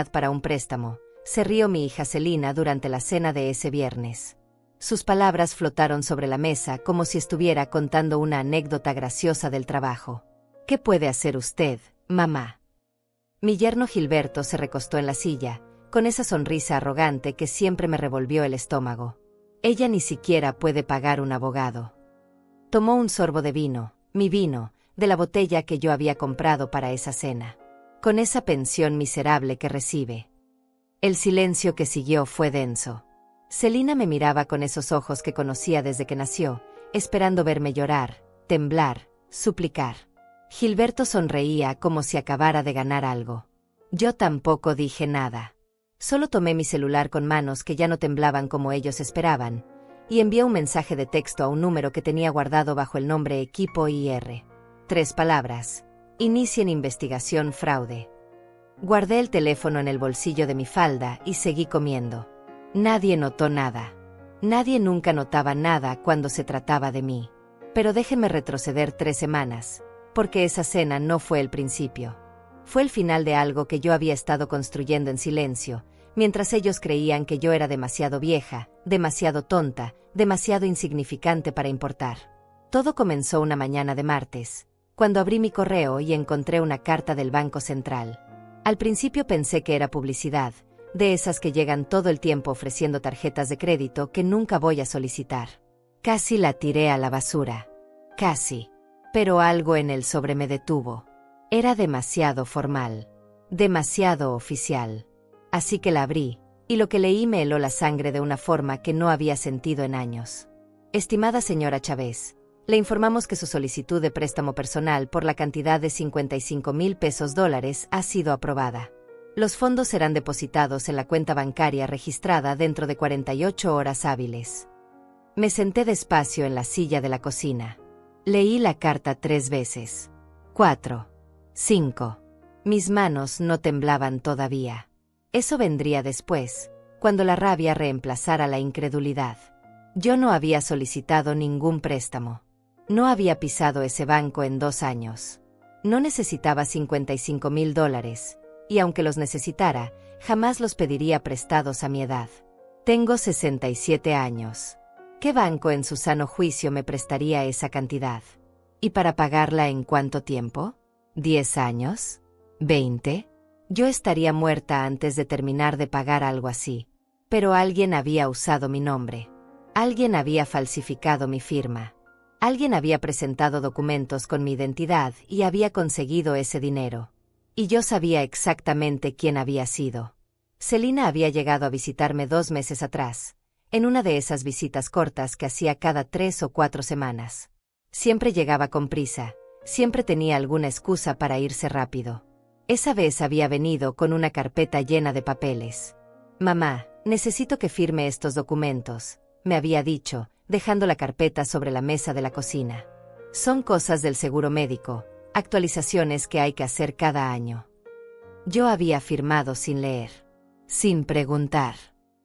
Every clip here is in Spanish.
para un préstamo, se rió mi hija Celina durante la cena de ese viernes. Sus palabras flotaron sobre la mesa como si estuviera contando una anécdota graciosa del trabajo. ¿Qué puede hacer usted, mamá? Mi yerno Gilberto se recostó en la silla, con esa sonrisa arrogante que siempre me revolvió el estómago. Ella ni siquiera puede pagar un abogado. Tomó un sorbo de vino, mi vino, de la botella que yo había comprado para esa cena. Con esa pensión miserable que recibe. El silencio que siguió fue denso. Celina me miraba con esos ojos que conocía desde que nació, esperando verme llorar, temblar, suplicar. Gilberto sonreía como si acabara de ganar algo. Yo tampoco dije nada. Solo tomé mi celular con manos que ya no temblaban como ellos esperaban, y envié un mensaje de texto a un número que tenía guardado bajo el nombre Equipo IR. 3 palabras. Inicien investigación fraude. Guardé el teléfono en el bolsillo de mi falda y seguí comiendo. Nadie notó nada. Nadie nunca notaba nada cuando se trataba de mí. Pero déjeme retroceder 3 semanas, porque esa cena no fue el principio. Fue el final de algo que yo había estado construyendo en silencio, mientras ellos creían que yo era demasiado vieja, demasiado tonta, demasiado insignificante para importar. Todo comenzó una mañana de martes, cuando abrí mi correo y encontré una carta del Banco Central. Al principio pensé que era publicidad, de esas que llegan todo el tiempo ofreciendo tarjetas de crédito que nunca voy a solicitar. Casi la tiré a la basura. Casi. Pero algo en el sobre me detuvo. Era demasiado formal. Demasiado oficial. Así que la abrí, y lo que leí me heló la sangre de una forma que no había sentido en años. Estimada señora Chávez, le informamos que su solicitud de préstamo personal por la cantidad de $55,000 ha sido aprobada. Los fondos serán depositados en la cuenta bancaria registrada dentro de 48 horas hábiles. Me senté despacio en la silla de la cocina. Leí la carta 3 veces. 4. 5. Mis manos no temblaban todavía. Eso vendría después, cuando la rabia reemplazara la incredulidad. Yo no había solicitado ningún préstamo. No había pisado ese banco en 2 años. No necesitaba $55,000, y aunque los necesitara, jamás los pediría prestados a mi edad. Tengo 67 años. ¿Qué banco en su sano juicio me prestaría esa cantidad? ¿Y para pagarla en cuánto tiempo? ¿10 años? ¿20? Yo estaría muerta antes de terminar de pagar algo así. Pero alguien había usado mi nombre. Alguien había falsificado mi firma. Alguien había presentado documentos con mi identidad y había conseguido ese dinero. Y yo sabía exactamente quién había sido. Celina había llegado a visitarme 2 meses atrás, en una de esas visitas cortas que hacía cada 3 o 4 semanas. Siempre llegaba con prisa, siempre tenía alguna excusa para irse rápido. Esa vez había venido con una carpeta llena de papeles. Mamá, necesito que firme estos documentos, me había dicho, dejando la carpeta sobre la mesa de la cocina. Son cosas del seguro médico, actualizaciones que hay que hacer cada año. Yo había firmado sin leer, sin preguntar,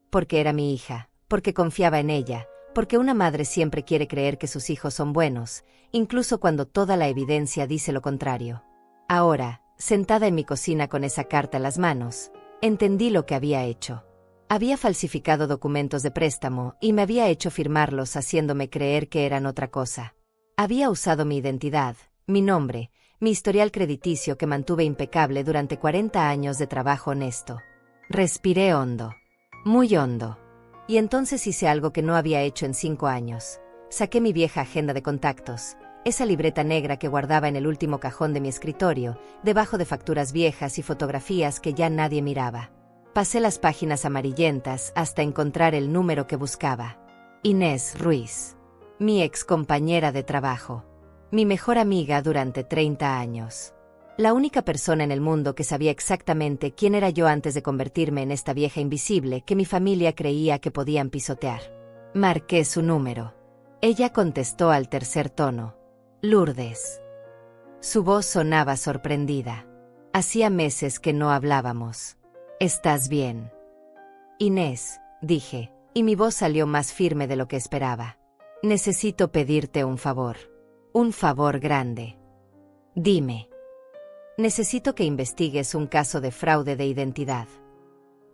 porque era mi hija, porque confiaba en ella, porque una madre siempre quiere creer que sus hijos son buenos, incluso cuando toda la evidencia dice lo contrario. Ahora, sentada en mi cocina con esa carta en las manos, entendí lo que había hecho. Había falsificado documentos de préstamo y me había hecho firmarlos haciéndome creer que eran otra cosa. Había usado mi identidad, mi nombre, mi historial crediticio que mantuve impecable durante 40 años de trabajo honesto. Respiré hondo, muy hondo. Y entonces hice algo que no había hecho en 5 años. Saqué mi vieja agenda de contactos, esa libreta negra que guardaba en el último cajón de mi escritorio, debajo de facturas viejas y fotografías que ya nadie miraba. Pasé las páginas amarillentas hasta encontrar el número que buscaba. Inés Ruiz. Mi ex compañera de trabajo. Mi mejor amiga durante 30 años. La única persona en el mundo que sabía exactamente quién era yo antes de convertirme en esta vieja invisible que mi familia creía que podían pisotear. Marqué su número. Ella contestó al tercer tono. Lourdes. Su voz sonaba sorprendida. Hacía meses que no hablábamos. ¿Estás bien? Inés, dije, y mi voz salió más firme de lo que esperaba. Necesito pedirte un favor. Un favor grande. Dime. Necesito que investigues un caso de fraude de identidad.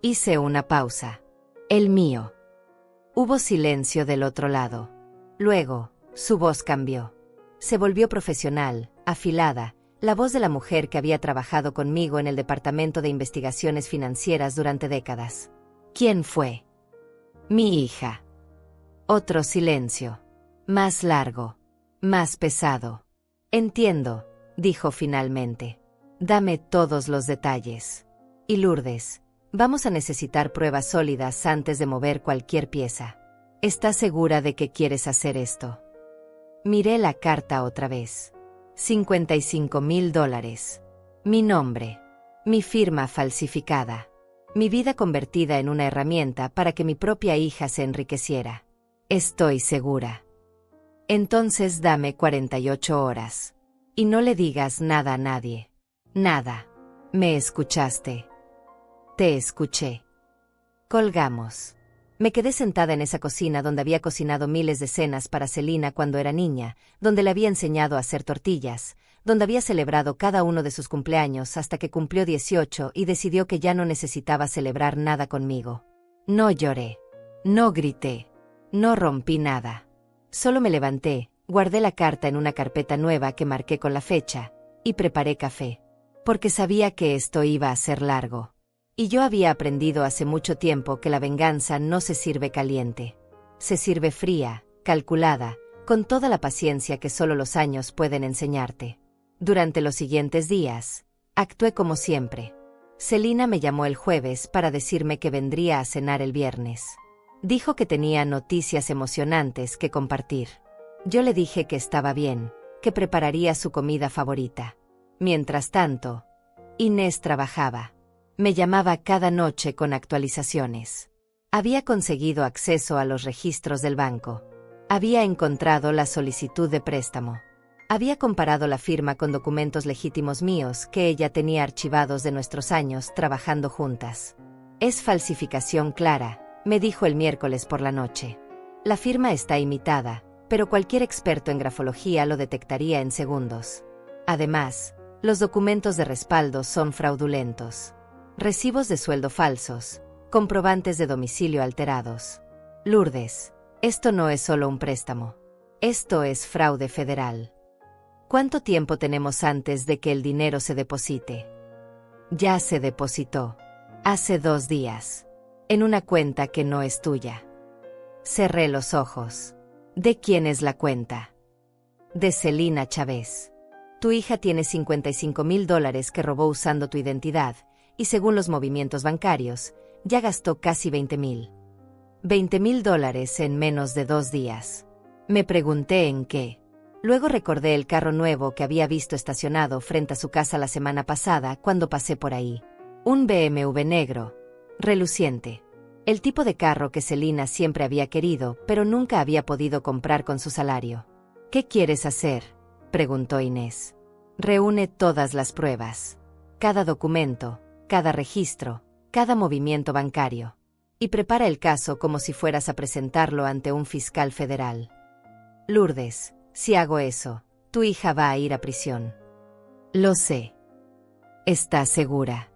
Hice una pausa. El mío. Hubo silencio del otro lado. Luego, su voz cambió. Se volvió profesional, afilada, la voz de la mujer que había trabajado conmigo en el Departamento de Investigaciones Financieras durante décadas. ¿Quién fue? Mi hija. Otro silencio. Más largo. Más pesado. Entiendo, dijo finalmente. Dame todos los detalles. Y Lourdes, vamos a necesitar pruebas sólidas antes de mover cualquier pieza. ¿Estás segura de que quieres hacer esto? Miré la carta otra vez. $55,000. Mi nombre. Mi firma falsificada. Mi vida convertida en una herramienta para que mi propia hija se enriqueciera. Estoy segura. Entonces dame 48 horas. Y no le digas nada a nadie. Nada. ¿Me escuchaste? Te escuché. Colgamos. Me quedé sentada en esa cocina donde había cocinado miles de cenas para Celina cuando era niña, donde le había enseñado a hacer tortillas, donde había celebrado cada uno de sus cumpleaños hasta que cumplió 18 y decidió que ya no necesitaba celebrar nada conmigo. No lloré. No grité. No rompí nada. Solo me levanté, guardé la carta en una carpeta nueva que marqué con la fecha, y preparé café. Porque sabía que esto iba a ser largo. Y yo había aprendido hace mucho tiempo que la venganza no se sirve caliente. Se sirve fría, calculada, con toda la paciencia que solo los años pueden enseñarte. Durante los siguientes días, actué como siempre. Celina me llamó el jueves para decirme que vendría a cenar el viernes. Dijo que tenía noticias emocionantes que compartir. Yo le dije que estaba bien, que prepararía su comida favorita. Mientras tanto, Inés trabajaba. Me llamaba cada noche con actualizaciones. Había conseguido acceso a los registros del banco. Había encontrado la solicitud de préstamo. Había comparado la firma con documentos legítimos míos que ella tenía archivados de nuestros años trabajando juntas. Es falsificación clara, me dijo el miércoles por la noche. La firma está imitada, pero cualquier experto en grafología lo detectaría en segundos. Además, los documentos de respaldo son fraudulentos. Recibos de sueldo falsos, comprobantes de domicilio alterados. Lourdes, esto no es solo un préstamo. Esto es fraude federal. ¿Cuánto tiempo tenemos antes de que el dinero se deposite? Ya se depositó. Hace 2 días. En una cuenta que no es tuya. Cerré los ojos. ¿De quién es la cuenta? De Celina Chávez. Tu hija tiene $55,000 que robó usando tu identidad, y según los movimientos bancarios, ya gastó casi $20,000. $20,000 en menos de 2 días. Me pregunté en qué. Luego recordé el carro nuevo que había visto estacionado frente a su casa la semana pasada cuando pasé por ahí. Un BMW negro, reluciente. El tipo de carro que Celina siempre había querido, pero nunca había podido comprar con su salario. ¿Qué quieres hacer?, preguntó Inés. Reúne todas las pruebas. Cada documento, cada registro, cada movimiento bancario. Y prepara el caso como si fueras a presentarlo ante un fiscal federal. Lourdes, si hago eso, tu hija va a ir a prisión. Lo sé. ¿Estás segura?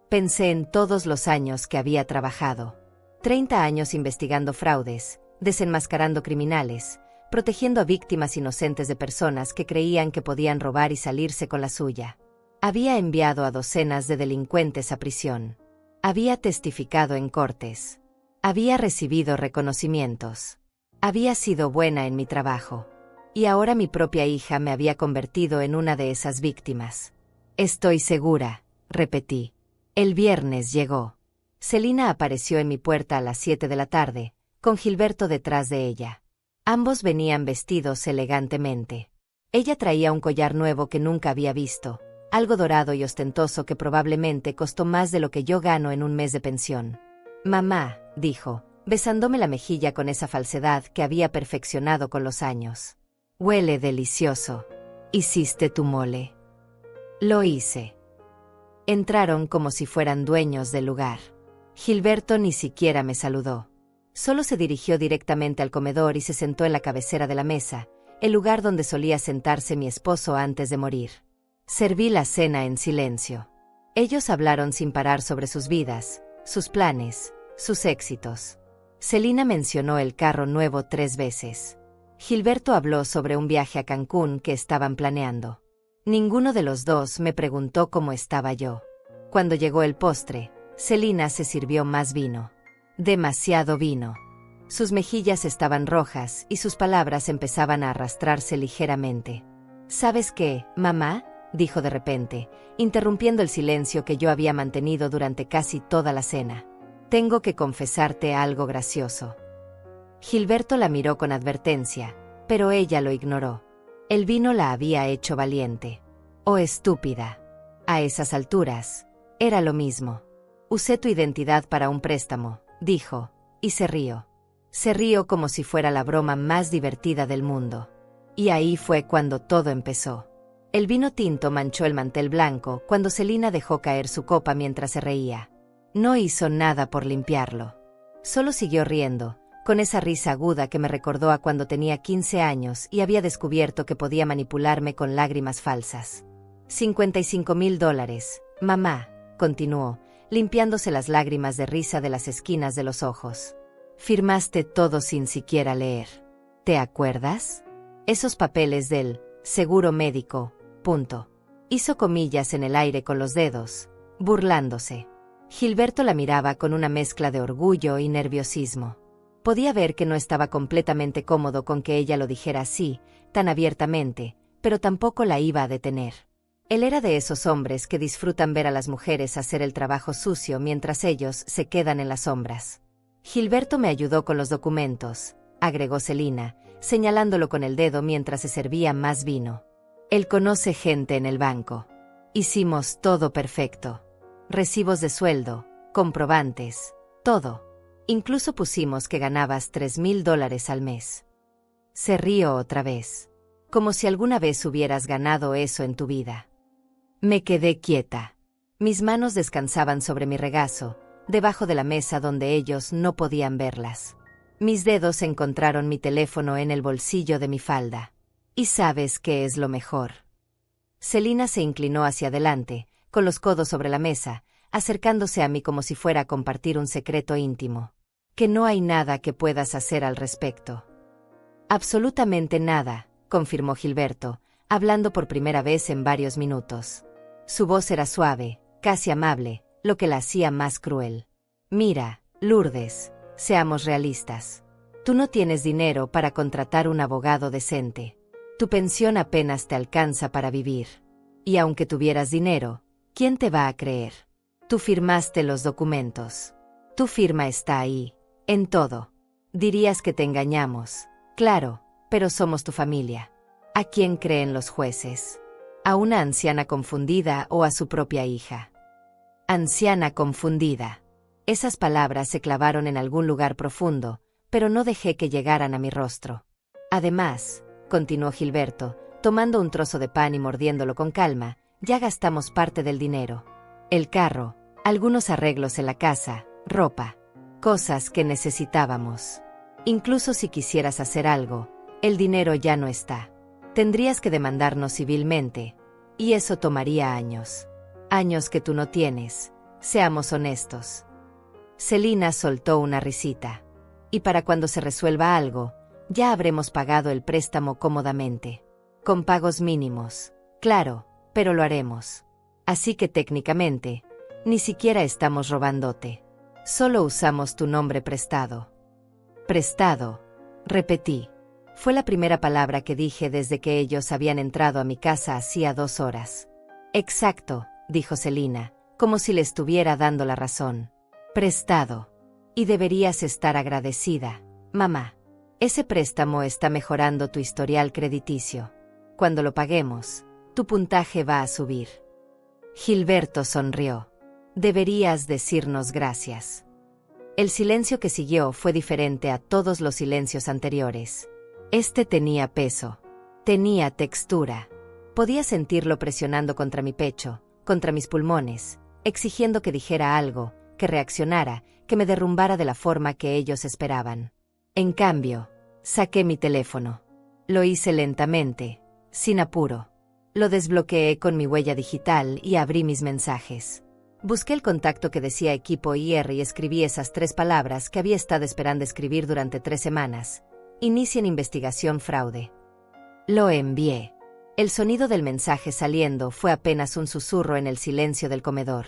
Pensé en todos los años que había trabajado. 30 años investigando fraudes, desenmascarando criminales, protegiendo a víctimas inocentes de personas que creían que podían robar y salirse con la suya. Había enviado a docenas de delincuentes a prisión. Había testificado en cortes. Había recibido reconocimientos. Había sido buena en mi trabajo. Y ahora mi propia hija me había convertido en una de esas víctimas. Estoy segura, repetí. El viernes llegó. Celina apareció en mi puerta a las 7 de la tarde, con Gilberto detrás de ella. Ambos venían vestidos elegantemente. Ella traía un collar nuevo que nunca había visto, algo dorado y ostentoso que probablemente costó más de lo que yo gano en un mes de pensión. Mamá, dijo, besándome la mejilla con esa falsedad que había perfeccionado con los años. Huele delicioso. ¿Hiciste tu mole? Lo hice. Entraron como si fueran dueños del lugar. Gilberto ni siquiera me saludó. Solo se dirigió directamente al comedor y se sentó en la cabecera de la mesa, el lugar donde solía sentarse mi esposo antes de morir. Serví la cena en silencio. Ellos hablaron sin parar sobre sus vidas, sus planes, sus éxitos. Celina mencionó el carro nuevo 3 veces. Gilberto habló sobre un viaje a Cancún que estaban planeando. Ninguno de los dos me preguntó cómo estaba yo. Cuando llegó el postre, Celina se sirvió más vino. Demasiado vino. Sus mejillas estaban rojas y sus palabras empezaban a arrastrarse ligeramente. ¿Sabes qué, mamá?, dijo de repente, interrumpiendo el silencio que yo había mantenido durante casi toda la cena. Tengo que confesarte algo gracioso. Gilberto la miró con advertencia, pero ella lo ignoró. El vino la había hecho valiente. Oh, estúpida. A esas alturas, era lo mismo. Usé tu identidad para un préstamo, dijo, y se rió. Se rió como si fuera la broma más divertida del mundo. Y ahí fue cuando todo empezó. El vino tinto manchó el mantel blanco cuando Celina dejó caer su copa mientras se reía. No hizo nada por limpiarlo. Solo siguió riendo, con esa risa aguda que me recordó a cuando tenía 15 años y había descubierto que podía manipularme con lágrimas falsas. $55,000, mamá, continuó, limpiándose las lágrimas de risa de las esquinas de los ojos. Firmaste todo sin siquiera leer. ¿Te acuerdas? Esos papeles del seguro médico, punto. Hizo comillas en el aire con los dedos, burlándose. Gilberto la miraba con una mezcla de orgullo y nerviosismo. Podía ver que no estaba completamente cómodo con que ella lo dijera así, tan abiertamente, pero tampoco la iba a detener. Él era de esos hombres que disfrutan ver a las mujeres hacer el trabajo sucio mientras ellos se quedan en las sombras. Gilberto me ayudó con los documentos, agregó Celina, señalándolo con el dedo mientras se servía más vino. Él conoce gente en el banco. Hicimos todo perfecto. Recibos de sueldo, comprobantes, todo. Incluso pusimos que ganabas $3,000 al mes. Se rió otra vez. Como si alguna vez hubieras ganado eso en tu vida. Me quedé quieta. Mis manos descansaban sobre mi regazo, debajo de la mesa donde ellos no podían verlas. Mis dedos encontraron mi teléfono en el bolsillo de mi falda. ¿Y sabes qué es lo mejor? Celina se inclinó hacia adelante, con los codos sobre la mesa, acercándose a mí como si fuera a compartir un secreto íntimo. Que no hay nada que puedas hacer al respecto. Absolutamente nada, confirmó Gilberto, hablando por primera vez en varios minutos. Su voz era suave, casi amable, lo que la hacía más cruel. Mira, Lourdes, seamos realistas. Tú no tienes dinero para contratar un abogado decente. Tu pensión apenas te alcanza para vivir. Y aunque tuvieras dinero, ¿quién te va a creer? Tú firmaste los documentos. Tu firma está ahí, en todo. Dirías que te engañamos, claro, pero somos tu familia. ¿A quién creen los jueces? ¿A una anciana confundida o a su propia hija? Anciana confundida. Esas palabras se clavaron en algún lugar profundo, pero no dejé que llegaran a mi rostro. Además, continuó Gilberto, tomando un trozo de pan y mordiéndolo con calma, ya gastamos parte del dinero. El carro, algunos arreglos en la casa, ropa, cosas que necesitábamos. Incluso si quisieras hacer algo, el dinero ya no está. Tendrías que demandarnos civilmente, y eso tomaría años. Años que tú no tienes, seamos honestos. Celina soltó una risita. Y para cuando se resuelva algo, ya habremos pagado el préstamo cómodamente. Con pagos mínimos, claro, pero lo haremos. Así que técnicamente, ni siquiera estamos robándote. Solo usamos tu nombre prestado. Prestado, repetí. Fue la primera palabra que dije desde que ellos habían entrado a mi casa hacía 2 horas. Exacto, dijo Celina, como si le estuviera dando la razón. Prestado. Y deberías estar agradecida, mamá. Ese préstamo está mejorando tu historial crediticio. Cuando lo paguemos, tu puntaje va a subir. Gilberto sonrió. Deberías decirnos gracias. El silencio que siguió fue diferente a todos los silencios anteriores. Este tenía peso. Tenía textura. Podía sentirlo presionando contra mi pecho, contra mis pulmones, exigiendo que dijera algo, que reaccionara, que me derrumbara de la forma que ellos esperaban. En cambio, saqué mi teléfono. Lo hice lentamente, sin apuro. Lo desbloqueé con mi huella digital y abrí mis mensajes. Busqué el contacto que decía equipo IR y escribí esas 3 palabras que había estado esperando escribir durante 3 semanas. Inicien investigación fraude. Lo envié. El sonido del mensaje saliendo fue apenas un susurro en el silencio del comedor.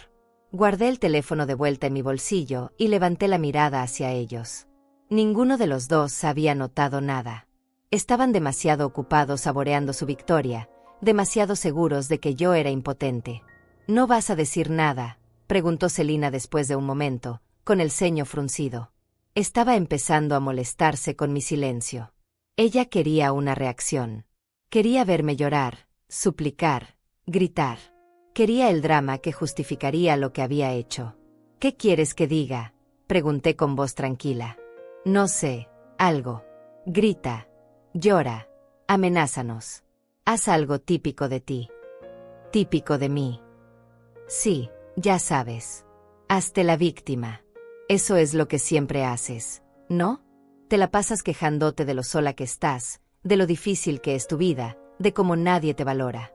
Guardé el teléfono de vuelta en mi bolsillo y levanté la mirada hacia ellos. Ninguno de los dos había notado nada. Estaban demasiado ocupados saboreando su victoria, demasiado seguros de que yo era impotente. ¿No vas a decir nada?, preguntó Selina después de un momento, con el ceño fruncido. Estaba empezando a molestarse con mi silencio. Ella quería una reacción. Quería verme llorar, suplicar, gritar. Quería el drama que justificaría lo que había hecho. ¿Qué quieres que diga?, pregunté con voz tranquila. No sé, algo. Grita, llora, amenázanos. Haz algo típico de ti. Típico de mí. Sí, ya sabes. Hazte la víctima. Eso es lo que siempre haces, ¿no? Te la pasas quejándote de lo sola que estás, de lo difícil que es tu vida, de cómo nadie te valora.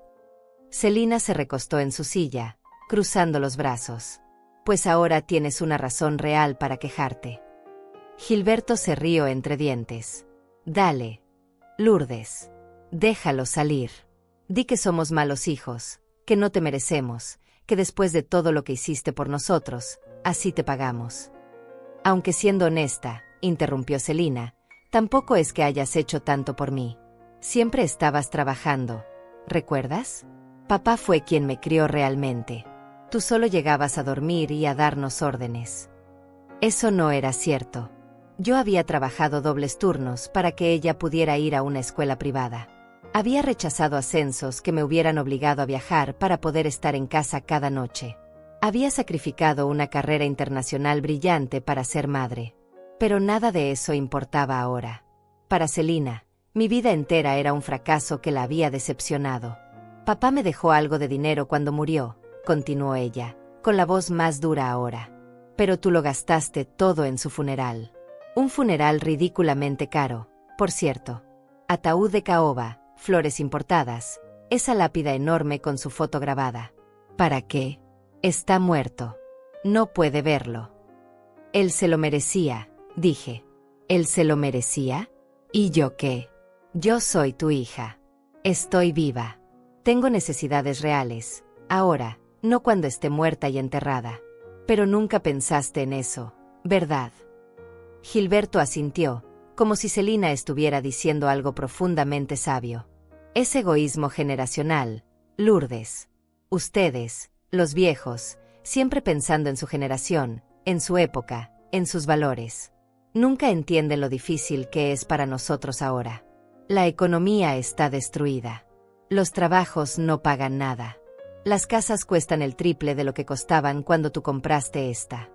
Selina se recostó en su silla, cruzando los brazos. Pues ahora tienes una razón real para quejarte. Gilberto se rió entre dientes. Dale, Lourdes. Déjalo salir. Di que somos malos hijos, que no te merecemos, que después de todo lo que hiciste por nosotros, así te pagamos. Aunque siendo honesta, interrumpió Selina, tampoco es que hayas hecho tanto por mí. Siempre estabas trabajando, ¿recuerdas? Papá fue quien me crió realmente. Tú solo llegabas a dormir y a darnos órdenes. Eso no era cierto. Yo había trabajado dobles turnos para que ella pudiera ir a una escuela privada. Había rechazado ascensos que me hubieran obligado a viajar para poder estar en casa cada noche. Había sacrificado una carrera internacional brillante para ser madre. Pero nada de eso importaba ahora. Para Selina, mi vida entera era un fracaso que la había decepcionado. Papá me dejó algo de dinero cuando murió, continuó ella, con la voz más dura ahora. Pero tú lo gastaste todo en su funeral. Un funeral ridículamente caro, por cierto. Ataúd de caoba, flores importadas, esa lápida enorme con su foto grabada. ¿Para qué? Está muerto. No puede verlo. Él se lo merecía, dije. ¿Él se lo merecía? ¿Y yo qué? Yo soy tu hija. Estoy viva. Tengo necesidades reales, ahora, no cuando esté muerta y enterrada. Pero nunca pensaste en eso, ¿verdad? Gilberto asintió, como si Selina estuviera diciendo algo profundamente sabio. Es egoísmo generacional, Lourdes. Ustedes, los viejos, siempre pensando en su generación, en su época, en sus valores. Nunca entienden lo difícil que es para nosotros ahora. La economía está destruida. Los trabajos no pagan nada. Las casas cuestan el triple de lo que costaban cuando tú compraste esta.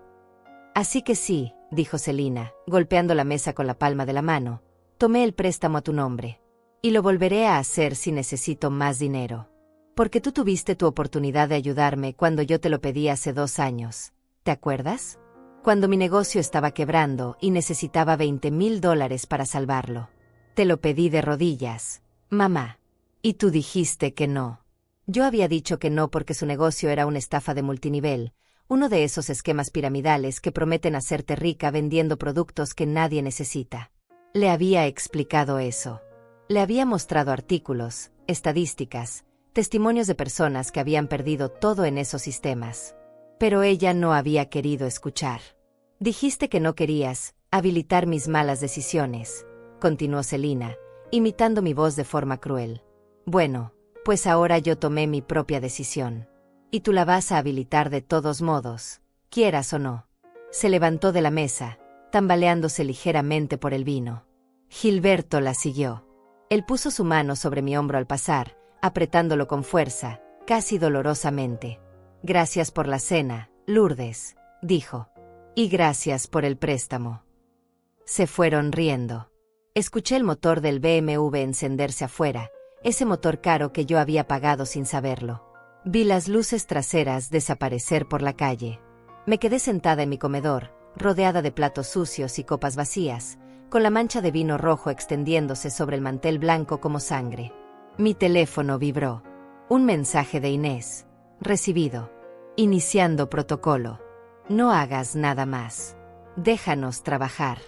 Así que sí, dijo Selina, golpeando la mesa con la palma de la mano, tomé el préstamo a tu nombre. Y lo volveré a hacer si necesito más dinero. Porque tú tuviste tu oportunidad de ayudarme cuando yo te lo pedí hace 2 años. ¿Te acuerdas? Cuando mi negocio estaba quebrando y necesitaba $20,000 para salvarlo. Te lo pedí de rodillas, mamá. Y tú dijiste que no. Yo había dicho que no porque su negocio era una estafa de multinivel, uno de esos esquemas piramidales que prometen hacerte rica vendiendo productos que nadie necesita. Le había explicado eso. Le había mostrado artículos, estadísticas, testimonios de personas que habían perdido todo en esos sistemas. Pero ella no había querido escuchar. Dijiste que no querías habilitar mis malas decisiones, continuó Selina, imitando mi voz de forma cruel. Bueno, pues ahora yo tomé mi propia decisión. Y tú la vas a habilitar de todos modos, quieras o no. Se levantó de la mesa, tambaleándose ligeramente por el vino. Gilberto la siguió. Él puso su mano sobre mi hombro al pasar, apretándolo con fuerza, casi dolorosamente. Gracias por la cena, Lourdes, dijo. Y gracias por el préstamo. Se fueron riendo. Escuché el motor del BMW encenderse afuera, ese motor caro que yo había pagado sin saberlo. Vi las luces traseras desaparecer por la calle. Me quedé sentada en mi comedor, rodeada de platos sucios y copas vacías, con la mancha de vino rojo extendiéndose sobre el mantel blanco como sangre. Mi teléfono vibró. Un mensaje de Inés. Recibido. Iniciando protocolo. No hagas nada más. Déjanos trabajar.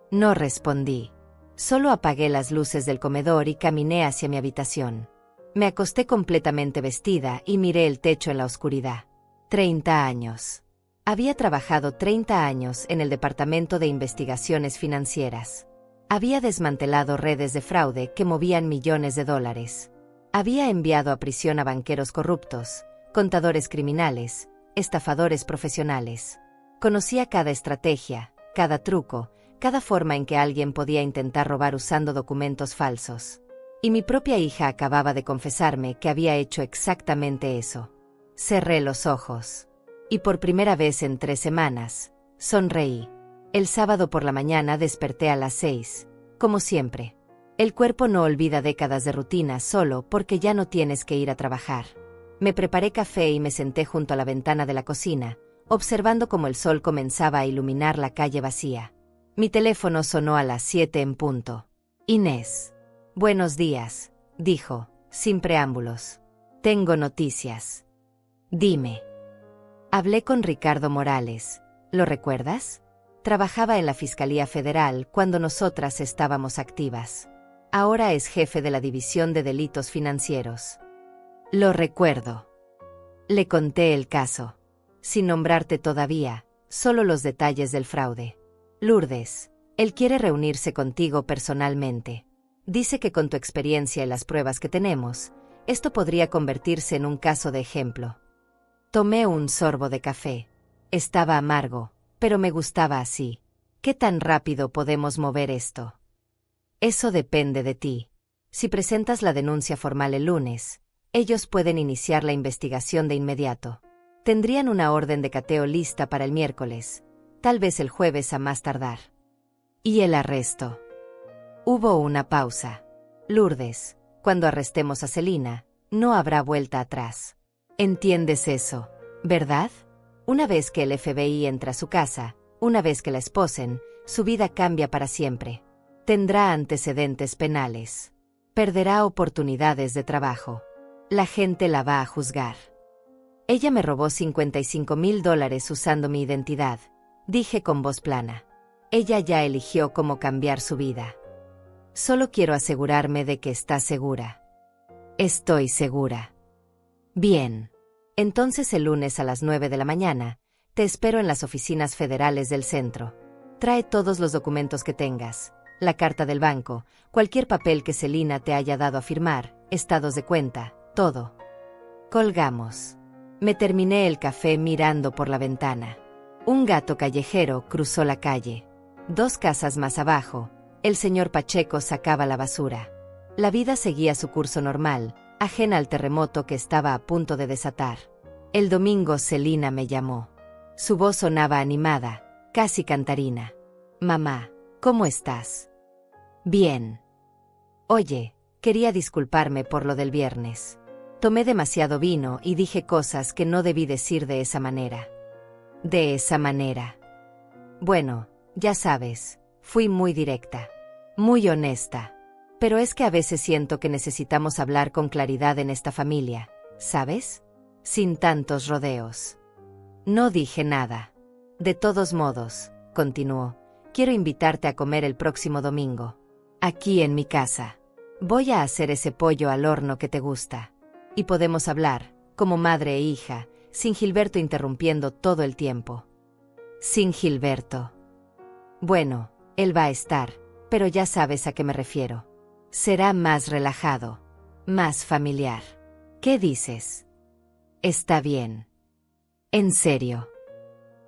No respondí. Solo apagué las luces del comedor y caminé hacia mi habitación. Me acosté completamente vestida y miré el techo en la oscuridad. 30 años. Había trabajado 30 años en el Departamento de Investigaciones Financieras. Había desmantelado redes de fraude que movían millones de dólares. Había enviado a prisión a banqueros corruptos, contadores criminales, estafadores profesionales. Conocía cada estrategia, cada truco, cada forma en que alguien podía intentar robar usando documentos falsos. Y mi propia hija acababa de confesarme que había hecho exactamente eso. Cerré los ojos. Y por primera vez en 3 semanas, sonreí. El sábado por la mañana desperté a las 6, como siempre. El cuerpo no olvida décadas de rutina solo porque ya no tienes que ir a trabajar. Me preparé café y me senté junto a la ventana de la cocina, observando cómo el sol comenzaba a iluminar la calle vacía. Mi teléfono sonó a las 7 en punto. Inés. Buenos días, dijo, sin preámbulos. Tengo noticias. Dime. Hablé con Ricardo Morales. ¿Lo recuerdas? Trabajaba en la Fiscalía Federal cuando nosotras estábamos activas. Ahora es jefe de la División de Delitos Financieros. Lo recuerdo. Le conté el caso. Sin nombrarte todavía, solo los detalles del fraude. Lourdes, él quiere reunirse contigo personalmente. Dice que con tu experiencia y las pruebas que tenemos, esto podría convertirse en un caso de ejemplo. Tomé un sorbo de café. Estaba amargo, pero me gustaba así. ¿Qué tan rápido podemos mover esto? Eso depende de ti. Si presentas la denuncia formal el lunes, ellos pueden iniciar la investigación de inmediato. Tendrían una orden de cateo lista para el miércoles, tal vez el jueves a más tardar. ¿Y el arresto? Hubo una pausa. Lourdes, cuando arrestemos a Celina, no habrá vuelta atrás. ¿Entiendes eso, verdad? Una vez que el FBI entra a su casa, una vez que la esposen, su vida cambia para siempre. Tendrá antecedentes penales. Perderá oportunidades de trabajo. La gente la va a juzgar. Ella me robó $55,000 usando mi identidad, dije con voz plana. Ella ya eligió cómo cambiar su vida. Solo quiero asegurarme de que está segura. Estoy segura. Bien. Entonces el lunes a las 9 de la mañana, te espero en las oficinas federales del centro. Trae todos los documentos que tengas, la carta del banco, cualquier papel que Celina te haya dado a firmar, estados de cuenta, todo. Colgamos. Me terminé el café mirando por la ventana. Un gato callejero cruzó la calle. 2 casas más abajo, el señor Pacheco sacaba la basura. La vida seguía su curso normal, ajena al terremoto que estaba a punto de desatar. El domingo Celina me llamó. Su voz sonaba animada, casi cantarina. Mamá, ¿cómo estás? Bien. Oye, quería disculparme por lo del viernes. Tomé demasiado vino y dije cosas que no debí decir de esa manera. De esa manera. Bueno, ya sabes, fui muy directa. Muy honesta. Pero es que a veces siento que necesitamos hablar con claridad en esta familia, ¿sabes? Sin tantos rodeos. No dije nada. De todos modos, continuó, quiero invitarte a comer el próximo domingo. Aquí en mi casa. Voy a hacer ese pollo al horno que te gusta. Y podemos hablar, como madre e hija, sin Gilberto interrumpiendo todo el tiempo. Sin Gilberto. Bueno, él va a estar, pero ya sabes a qué me refiero. Será más relajado, más familiar. ¿Qué dices? Está bien. ¿En serio?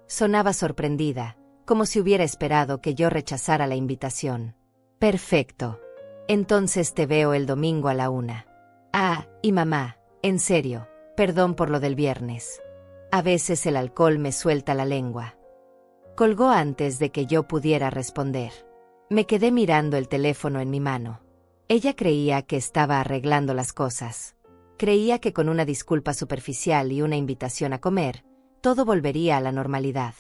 Sonaba sorprendida, como si hubiera esperado que yo rechazara la invitación. Perfecto. Entonces te veo el domingo a la 1. Ah, y mamá, en serio, perdón por lo del viernes. A veces el alcohol me suelta la lengua. Colgó antes de que yo pudiera responder. Me quedé mirando el teléfono en mi mano. Ella creía que estaba arreglando las cosas. Creía que con una disculpa superficial y una invitación a comer, todo volvería a la normalidad.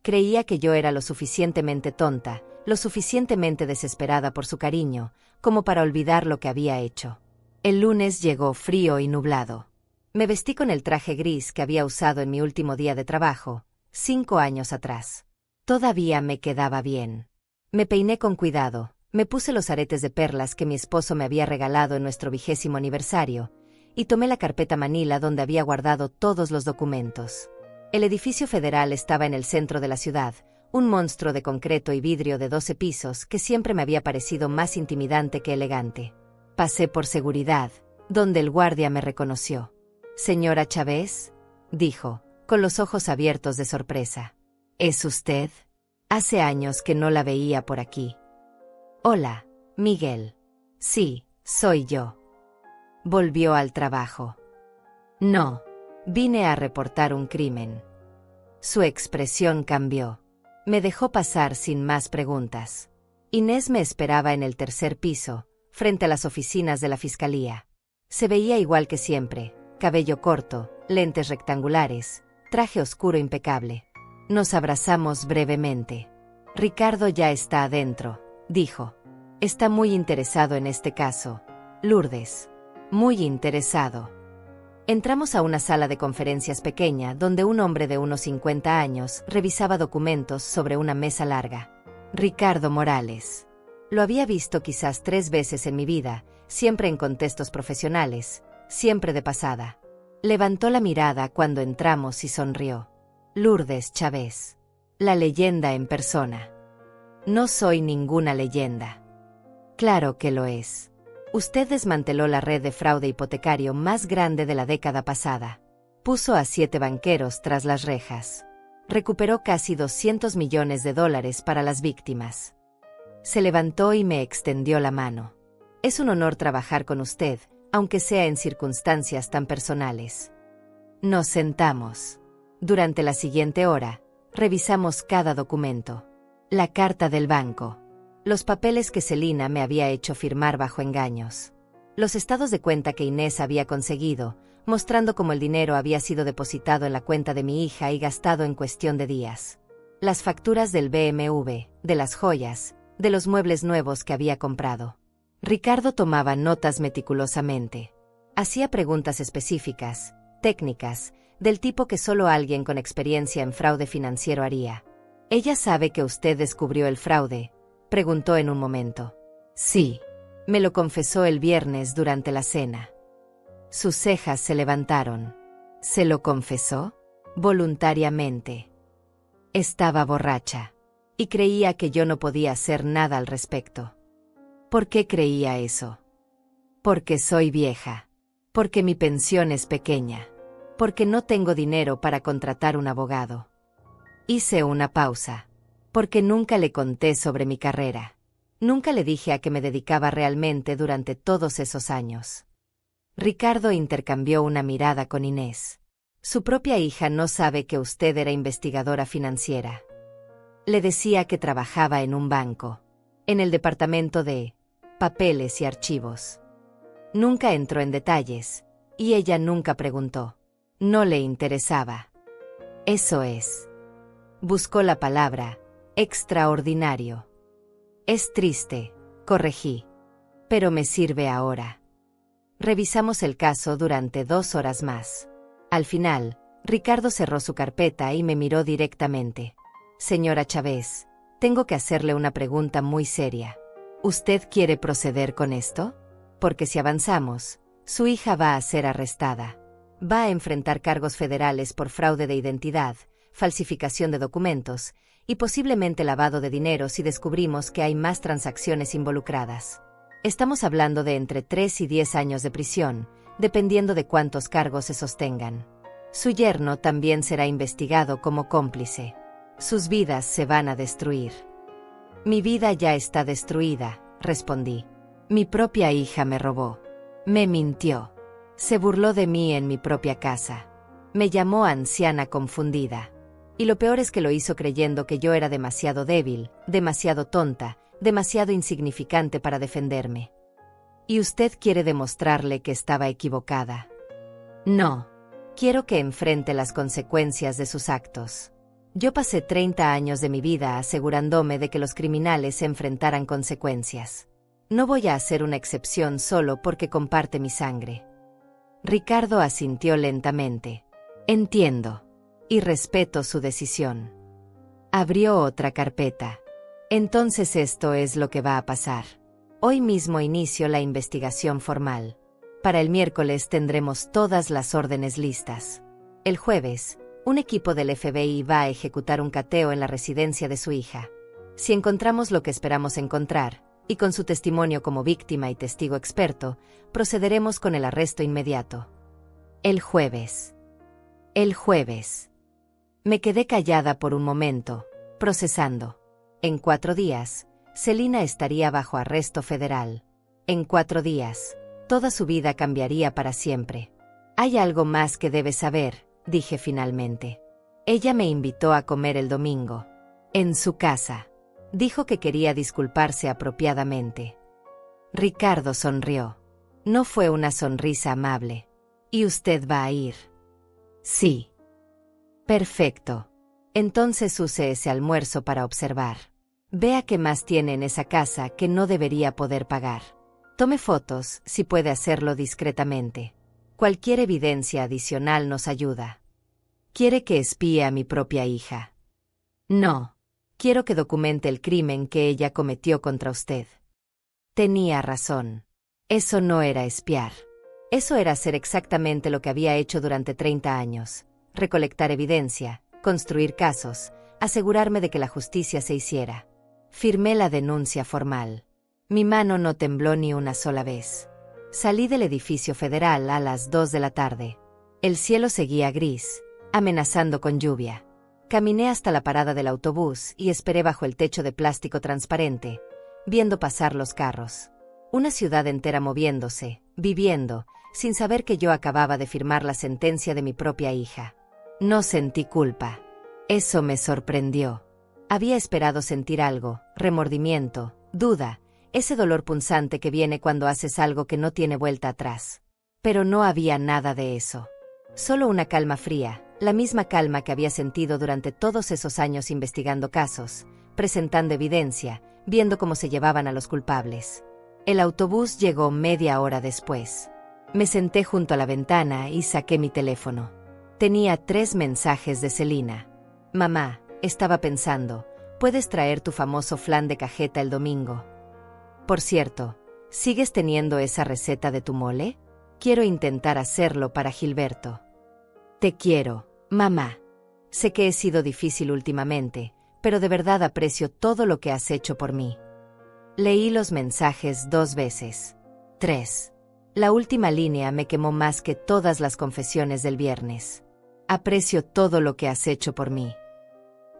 Creía que yo era lo suficientemente tonta, lo suficientemente desesperada por su cariño, como para olvidar lo que había hecho. El lunes llegó frío y nublado. Me vestí con el traje gris que había usado en mi último día de trabajo, 5 años atrás. Todavía me quedaba bien. Me peiné con cuidado, me puse los aretes de perlas que mi esposo me había regalado en nuestro 20º aniversario, y tomé la carpeta manila donde había guardado todos los documentos. El edificio federal estaba en el centro de la ciudad, un monstruo de concreto y vidrio de 12 pisos que siempre me había parecido más intimidante que elegante. Pasé por seguridad, donde el guardia me reconoció. «Señora Chávez», dijo, con los ojos abiertos de sorpresa. «¿Es usted? Hace años que no la veía por aquí». «Hola, Miguel». «Sí, soy yo». Volvió al trabajo. «No, vine a reportar un crimen». Su expresión cambió. Me dejó pasar sin más preguntas. Inés me esperaba en el 3er piso, frente a las oficinas de la fiscalía. Se veía igual que siempre, cabello corto, lentes rectangulares, traje oscuro impecable. Nos abrazamos brevemente. «Ricardo ya está adentro», dijo. «Está muy interesado en este caso. Lourdes. Muy interesado». Entramos a una sala de conferencias pequeña donde un hombre de unos 50 años revisaba documentos sobre una mesa larga. Ricardo Morales. Lo había visto quizás 3 veces en mi vida, siempre en contextos profesionales, siempre de pasada. Levantó la mirada cuando entramos y sonrió. «Lourdes Chávez. La leyenda en persona». «No soy ninguna leyenda». «Claro que lo es. Usted desmanteló la red de fraude hipotecario más grande de la década pasada. Puso a 7 banqueros tras las rejas. Recuperó casi $200 millones para las víctimas». Se levantó y me extendió la mano. «Es un honor trabajar con usted, aunque sea en circunstancias tan personales». Nos sentamos. Durante la siguiente hora, revisamos cada documento. La carta del banco. Los papeles que Celina me había hecho firmar bajo engaños. Los estados de cuenta que Inés había conseguido, mostrando cómo el dinero había sido depositado en la cuenta de mi hija y gastado en cuestión de días. Las facturas del BMW, de las joyas, de los muebles nuevos que había comprado. Ricardo tomaba notas meticulosamente. Hacía preguntas específicas, técnicas, del tipo que solo alguien con experiencia en fraude financiero haría. «¿Ella sabe que usted descubrió el fraude?», preguntó en un momento. «Sí. Me lo confesó el viernes durante la cena». Sus cejas se levantaron. «¿Se lo confesó?». «Voluntariamente». Estaba borracha. Y creía que yo no podía hacer nada al respecto. ¿Por qué creía eso? Porque soy vieja. Porque mi pensión es pequeña. Porque no tengo dinero para contratar un abogado. Hice una pausa. Porque nunca le conté sobre mi carrera. Nunca le dije a qué me dedicaba realmente durante todos esos años. Ricardo intercambió una mirada con Inés. «Su propia hija no sabe que usted era investigadora financiera». Le decía que trabajaba en un banco, en el departamento de papeles y archivos. Nunca entró en detalles, y ella nunca preguntó. No le interesaba. Eso es. Buscó la palabra, extraordinario. Es triste, corregí. Pero me sirve ahora. Revisamos el caso durante 2 horas más. Al final, Ricardo cerró su carpeta y me miró directamente. «Señora Chávez, tengo que hacerle una pregunta muy seria. ¿Usted quiere proceder con esto? Porque si avanzamos, su hija va a ser arrestada. Va a enfrentar cargos federales por fraude de identidad, falsificación de documentos y posiblemente lavado de dinero si descubrimos que hay más transacciones involucradas. Estamos hablando de entre 3 y 10 años de prisión, dependiendo de cuántos cargos se sostengan. Su yerno también será investigado como cómplice. Sus vidas se van a destruir». «Mi vida ya está destruida», respondí. «Mi propia hija me robó. Me mintió. Se burló de mí en mi propia casa. Me llamó anciana confundida. Y lo peor es que lo hizo creyendo que yo era demasiado débil, demasiado tonta, demasiado insignificante para defenderme. ¿Y usted quiere demostrarle que estaba equivocada?». «No. Quiero que enfrente las consecuencias de sus actos». Yo pasé 30 años de mi vida asegurándome de que los criminales se enfrentaran consecuencias. No voy a hacer una excepción solo porque comparte mi sangre. Ricardo asintió lentamente. Entiendo. Y respeto su decisión. Abrió otra carpeta. Entonces esto es lo que va a pasar. Hoy mismo inicio la investigación formal. Para el miércoles tendremos todas las órdenes listas. El jueves, un equipo del FBI va a ejecutar un cateo en la residencia de su hija. Si encontramos lo que esperamos encontrar, y con su testimonio como víctima y testigo experto, procederemos con el arresto inmediato. El jueves. El jueves. Me quedé callada por un momento, procesando. En 4 días, Celina estaría bajo arresto federal. En 4 días, toda su vida cambiaría para siempre. Hay algo más que debes saber, dije finalmente. Ella me invitó a comer el domingo. En su casa. Dijo que quería disculparse apropiadamente. Ricardo sonrió. No fue una sonrisa amable. ¿Y usted va a ir? Sí. Perfecto. Entonces use ese almuerzo para observar. Vea qué más tiene en esa casa que no debería poder pagar. Tome fotos, si puede hacerlo discretamente. Cualquier evidencia adicional nos ayuda. ¿Quiere que espíe a mi propia hija? No. Quiero que documente el crimen que ella cometió contra usted. Tenía razón. Eso no era espiar. Eso era hacer exactamente lo que había hecho durante 30 años. Recolectar evidencia, construir casos, asegurarme de que la justicia se hiciera. Firmé la denuncia formal. Mi mano no tembló ni una sola vez. Salí del edificio federal a las 2 de la tarde. El cielo seguía gris, amenazando con lluvia. Caminé hasta la parada del autobús y esperé bajo el techo de plástico transparente, viendo pasar los carros. Una ciudad entera moviéndose, viviendo, sin saber que yo acababa de firmar la sentencia de mi propia hija. No sentí culpa. Eso me sorprendió. Había esperado sentir algo, remordimiento, duda, ese dolor punzante que viene cuando haces algo que no tiene vuelta atrás. Pero no había nada de eso. Solo una calma fría, la misma calma que había sentido durante todos esos años investigando casos, presentando evidencia, viendo cómo se llevaban a los culpables. El autobús llegó media hora después. Me senté junto a la ventana y saqué mi teléfono. Tenía 3 mensajes de Celina. Mamá, estaba pensando, ¿puedes traer tu famoso flan de cajeta el domingo? Por cierto, ¿sigues teniendo esa receta de tu mole? Quiero intentar hacerlo para Gilberto. Te quiero, mamá. Sé que he sido difícil últimamente, pero de verdad aprecio todo lo que has hecho por mí. Leí los mensajes 2 veces. 3. La última línea me quemó más que todas las confesiones del viernes. Aprecio todo lo que has hecho por mí.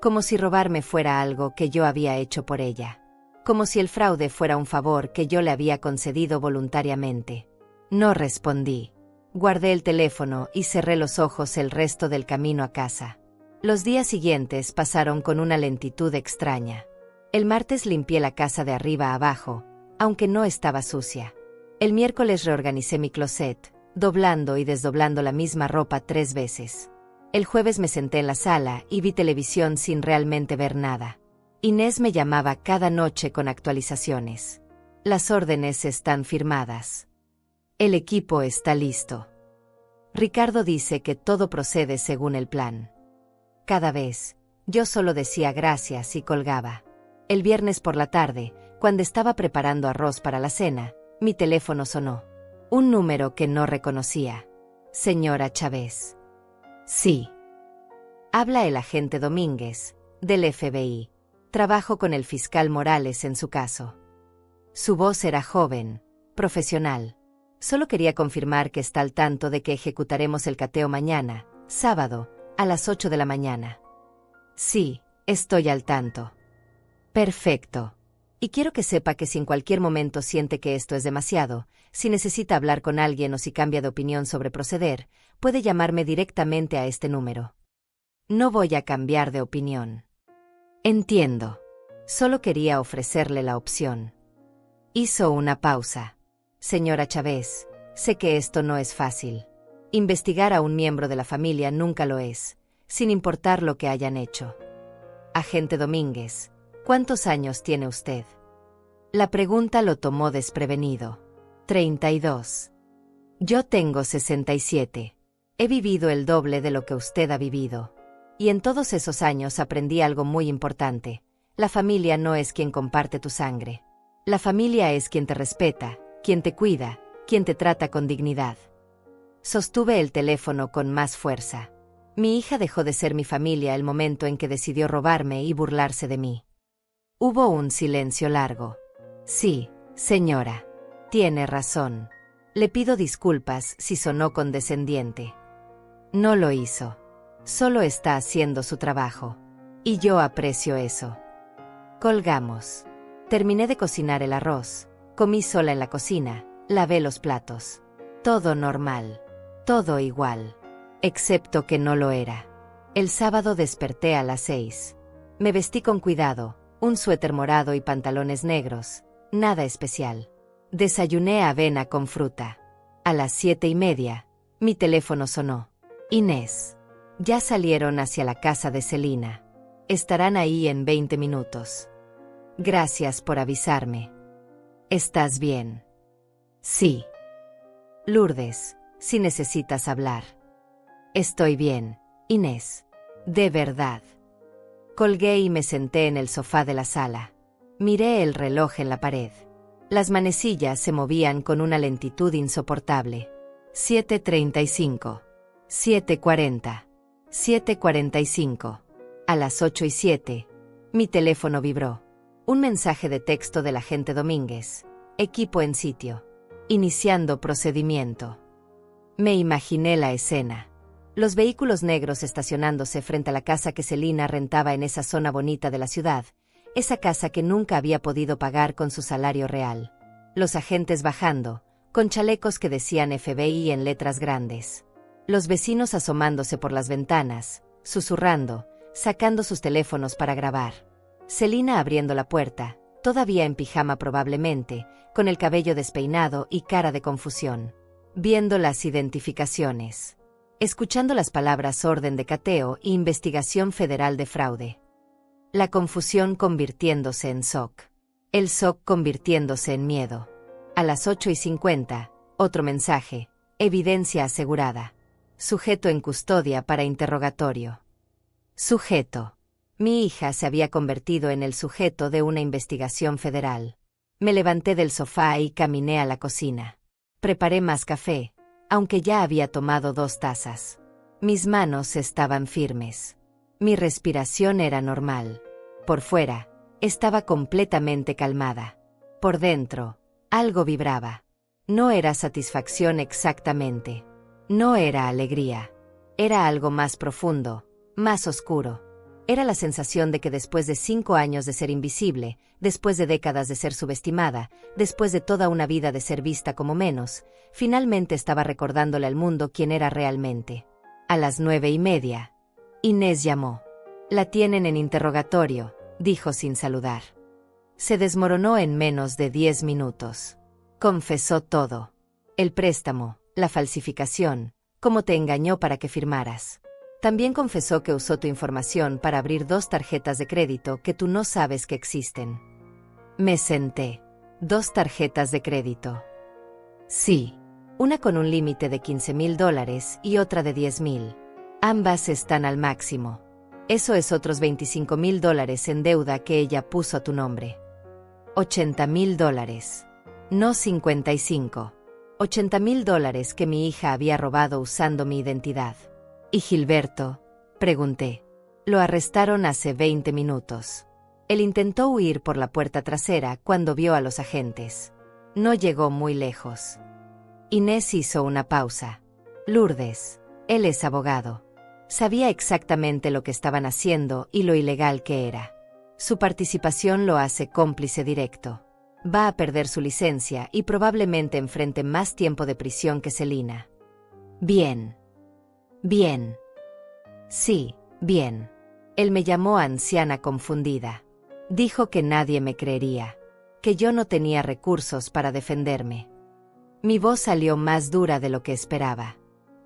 Como si robarme fuera algo que yo había hecho por ella. Como si el fraude fuera un favor que yo le había concedido voluntariamente. No respondí. Guardé el teléfono y cerré los ojos el resto del camino a casa. Los días siguientes pasaron con una lentitud extraña. El martes limpié la casa de arriba a abajo, aunque no estaba sucia. El miércoles reorganicé mi closet, doblando y desdoblando la misma ropa 3 veces. El jueves me senté en la sala y vi televisión sin realmente ver nada. Inés me llamaba cada noche con actualizaciones. Las órdenes están firmadas. El equipo está listo. Ricardo dice que todo procede según el plan. Cada vez, yo solo decía gracias y colgaba. El viernes por la tarde, cuando estaba preparando arroz para la cena, mi teléfono sonó. Un número que no reconocía. Señora Chávez. Sí. Habla el agente Domínguez, del FBI. Trabajo con el fiscal Morales en su caso. Su voz era joven, profesional. Solo quería confirmar que está al tanto de que ejecutaremos el cateo mañana, sábado, a las 8 de la mañana. Sí, estoy al tanto. Perfecto. Y quiero que sepa que si en cualquier momento siente que esto es demasiado, si necesita hablar con alguien o si cambia de opinión sobre proceder, puede llamarme directamente a este número. No voy a cambiar de opinión. Entiendo. Solo quería ofrecerle la opción. Hizo una pausa. Señora Chávez, sé que esto no es fácil. Investigar a un miembro de la familia nunca lo es, sin importar lo que hayan hecho. Agente Domínguez, ¿cuántos años tiene usted? La pregunta lo tomó desprevenido. 32. Yo tengo 67. He vivido el doble de lo que usted ha vivido. Y en todos esos años aprendí algo muy importante. La familia no es quien comparte tu sangre. La familia es quien te respeta, quien te cuida, quien te trata con dignidad. Sostuve el teléfono con más fuerza. Mi hija dejó de ser mi familia el momento en que decidió robarme y burlarse de mí. Hubo un silencio largo. Sí, señora. Tiene razón. Le pido disculpas si sonó condescendiente. No lo hizo. Solo está haciendo su trabajo. Y yo aprecio eso. Colgamos. Terminé de cocinar el arroz. Comí sola en la cocina. Lavé los platos. Todo normal. Todo igual. Excepto que no lo era. El sábado desperté a las 6. Me vestí con cuidado, un suéter morado y pantalones negros. Nada especial. Desayuné avena con fruta. A las 7:30, mi teléfono sonó. Inés. Ya salieron hacia la casa de Celina. Estarán ahí en 20 minutos. Gracias por avisarme. ¿Estás bien? Sí. Lourdes, si necesitas hablar. Estoy bien, Inés. De verdad. Colgué y me senté en el sofá de la sala. Miré el reloj en la pared. Las manecillas se movían con una lentitud insoportable. 7:35. 7:40. 7:45. A las 8:07, mi teléfono vibró. Un mensaje de texto del agente Domínguez. Equipo en sitio. Iniciando procedimiento. Me imaginé la escena. Los vehículos negros estacionándose frente a la casa que Celina rentaba en esa zona bonita de la ciudad, esa casa que nunca había podido pagar con su salario real. Los agentes bajando, con chalecos que decían FBI en letras grandes. Los vecinos asomándose por las ventanas, susurrando, sacando sus teléfonos para grabar. Celina abriendo la puerta, todavía en pijama probablemente, con el cabello despeinado y cara de confusión. Viendo las identificaciones. Escuchando las palabras orden de cateo e investigación federal de fraude. La confusión convirtiéndose en shock. El shock convirtiéndose en miedo. A las 8:50, otro mensaje. Evidencia asegurada. Sujeto en custodia para interrogatorio. Sujeto. Mi hija se había convertido en el sujeto de una investigación federal. Me levanté del sofá y caminé a la cocina. Preparé más café, aunque ya había tomado 2 tazas. Mis manos estaban firmes. Mi respiración era normal. Por fuera, estaba completamente calmada. Por dentro, algo vibraba. No era satisfacción exactamente. No era alegría. Era algo más profundo, más oscuro. Era la sensación de que después de 5 años de ser invisible, después de décadas de ser subestimada, después de toda una vida de ser vista como menos, finalmente estaba recordándole al mundo quién era realmente. A las 9:30, Inés llamó. La tienen en interrogatorio, dijo sin saludar. Se desmoronó en menos de 10 minutos. Confesó todo. El préstamo, la falsificación, cómo te engañó para que firmaras. También confesó que usó tu información para abrir 2 tarjetas de crédito que tú no sabes que existen. Me senté. 2 tarjetas de crédito. Sí. Una con un límite de $15,000 y otra de $10,000. Ambas están al máximo. Eso es otros $25,000 en deuda que ella puso a tu nombre. $80,000. No 55. $80,000 que mi hija había robado usando mi identidad. ¿Y Gilberto? Pregunté. Lo arrestaron hace 20 minutos. Él intentó huir por la puerta trasera cuando vio a los agentes. No llegó muy lejos. Inés hizo una pausa. Lourdes, él es abogado. Sabía exactamente lo que estaban haciendo y lo ilegal que era. Su participación lo hace cómplice directo. Va a perder su licencia y probablemente enfrente más tiempo de prisión que Celina. Bien. Bien. Sí, bien. Él me llamó anciana confundida. Dijo que nadie me creería, que yo no tenía recursos para defenderme. Mi voz salió más dura de lo que esperaba.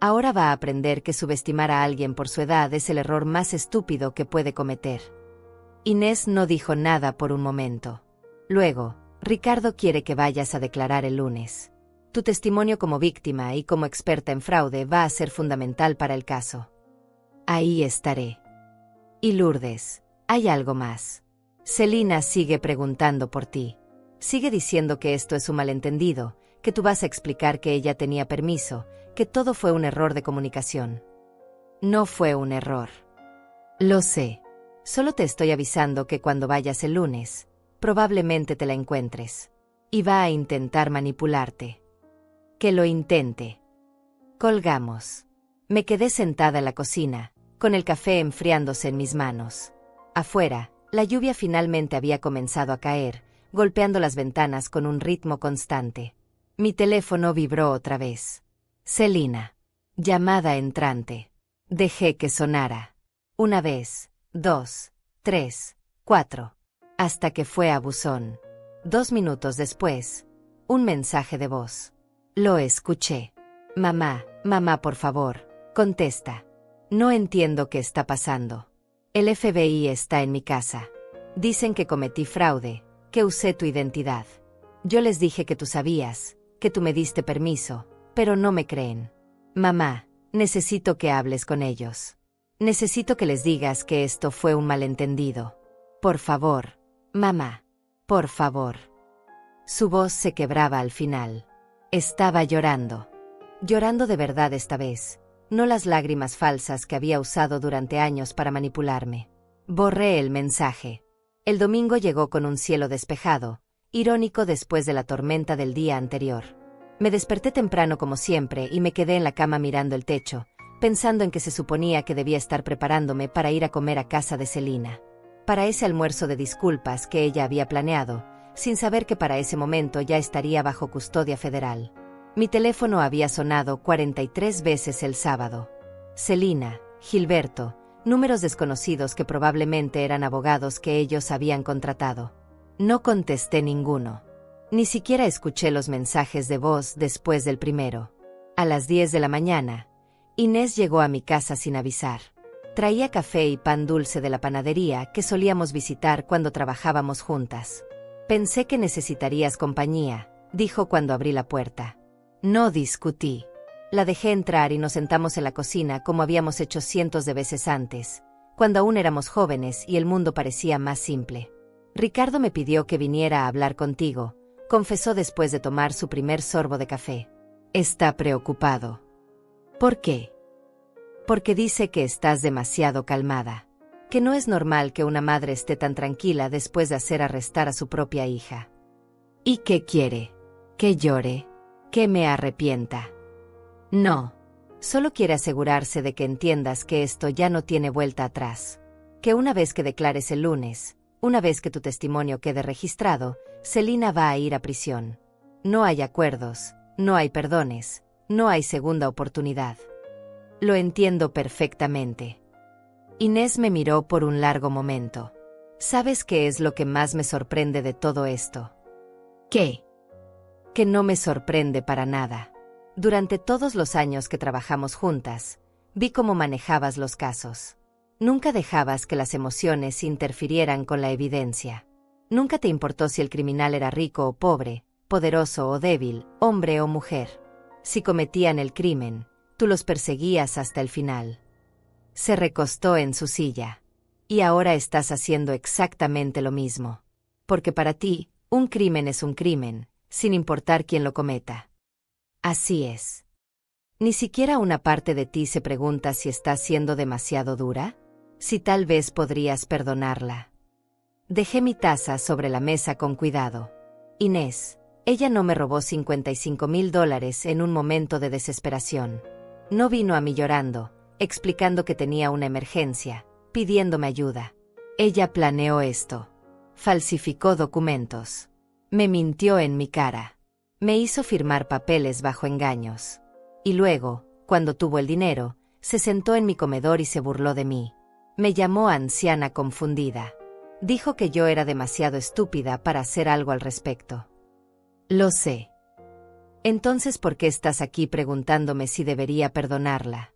Ahora va a aprender que subestimar a alguien por su edad es el error más estúpido que puede cometer. Inés no dijo nada por un momento. Luego, Ricardo quiere que vayas a declarar el lunes. Tu testimonio como víctima y como experta en fraude va a ser fundamental para el caso. Ahí estaré. Y Lourdes, hay algo más. Celina sigue preguntando por ti. Sigue diciendo que esto es un malentendido, que tú vas a explicar que ella tenía permiso, que todo fue un error de comunicación. No fue un error. Lo sé. Solo te estoy avisando que cuando vayas el lunes, probablemente te la encuentres. Y va a intentar manipularte. Que lo intente. Colgamos. Me quedé sentada en la cocina, con el café enfriándose en mis manos. Afuera, la lluvia finalmente había comenzado a caer, golpeando las ventanas con un ritmo constante. Mi teléfono vibró otra vez. Celina. Llamada entrante. Dejé que sonara. 1 vez, 2, 3, 4. Hasta que fue a buzón. 2 minutos después, un mensaje de voz. Lo escuché. Mamá, por favor, contesta. No entiendo qué está pasando. El FBI está en mi casa. Dicen que cometí fraude, que usé tu identidad. Yo les dije que tú sabías, que tú me diste permiso, pero no me creen. Mamá, necesito que hables con ellos. Necesito que les digas que esto fue un malentendido. Por favor, mamá, por favor. Su voz se quebraba al final. Estaba llorando. Llorando de verdad esta vez, no las lágrimas falsas que había usado durante años para manipularme. Borré el mensaje. El domingo llegó con un cielo despejado, irónico después de la tormenta del día anterior. Me desperté temprano como siempre y me quedé en la cama mirando el techo, pensando en que se suponía que debía estar preparándome para ir a comer a casa de Celina. Para ese almuerzo de disculpas que ella había planeado, sin saber que para ese momento ya estaría bajo custodia federal. Mi teléfono había sonado 43 veces el sábado. Celina, Gilberto, números desconocidos que probablemente eran abogados que ellos habían contratado. No contesté ninguno. Ni siquiera escuché los mensajes de voz después del primero. A las 10 de la mañana, Inés llegó a mi casa sin avisar. Traía café y pan dulce de la panadería que solíamos visitar cuando trabajábamos juntas. Pensé que necesitarías compañía, dijo cuando abrí la puerta. No discutí. La dejé entrar y nos sentamos en la cocina como habíamos hecho cientos de veces antes, cuando aún éramos jóvenes y el mundo parecía más simple. Ricardo me pidió que viniera a hablar contigo, confesó después de tomar su primer sorbo de café. Está preocupado. ¿Por qué? Porque dice que estás demasiado calmada. Que no es normal que una madre esté tan tranquila después de hacer arrestar a su propia hija. ¿Y qué quiere? ¿Que llore? ¿Que me arrepienta? No. Solo quiere asegurarse de que entiendas que esto ya no tiene vuelta atrás. Que una vez que declares el lunes, una vez que tu testimonio quede registrado, Celina va a ir a prisión. No hay acuerdos, no hay perdones, no hay segunda oportunidad. Lo entiendo perfectamente. Inés me miró por un largo momento. ¿Sabes qué es lo que más me sorprende de todo esto? ¿Qué? Que no me sorprende para nada. Durante todos los años que trabajamos juntas, vi cómo manejabas los casos. Nunca dejabas que las emociones interfirieran con la evidencia. Nunca te importó si el criminal era rico o pobre, poderoso o débil, hombre o mujer. Si cometían el crimen, tú los perseguías hasta el final. Se recostó en su silla. Y ahora estás haciendo exactamente lo mismo. Porque para ti, un crimen es un crimen, sin importar quién lo cometa. Así es. ¿Ni siquiera una parte de ti se pregunta si está siendo demasiado dura? Si tal vez podrías perdonarla. Dejé mi taza sobre la mesa con cuidado. Inés, ella no me robó $55,000 en un momento de desesperación. No vino a mí llorando, explicando que tenía una emergencia, pidiéndome ayuda. Ella planeó esto. Falsificó documentos. Me mintió en mi cara. Me hizo firmar papeles bajo engaños. Y luego, cuando tuvo el dinero, se sentó en mi comedor y se burló de mí. Me llamó anciana confundida. Dijo que yo era demasiado estúpida para hacer algo al respecto. Lo sé. Entonces, ¿por qué estás aquí preguntándome si debería perdonarla?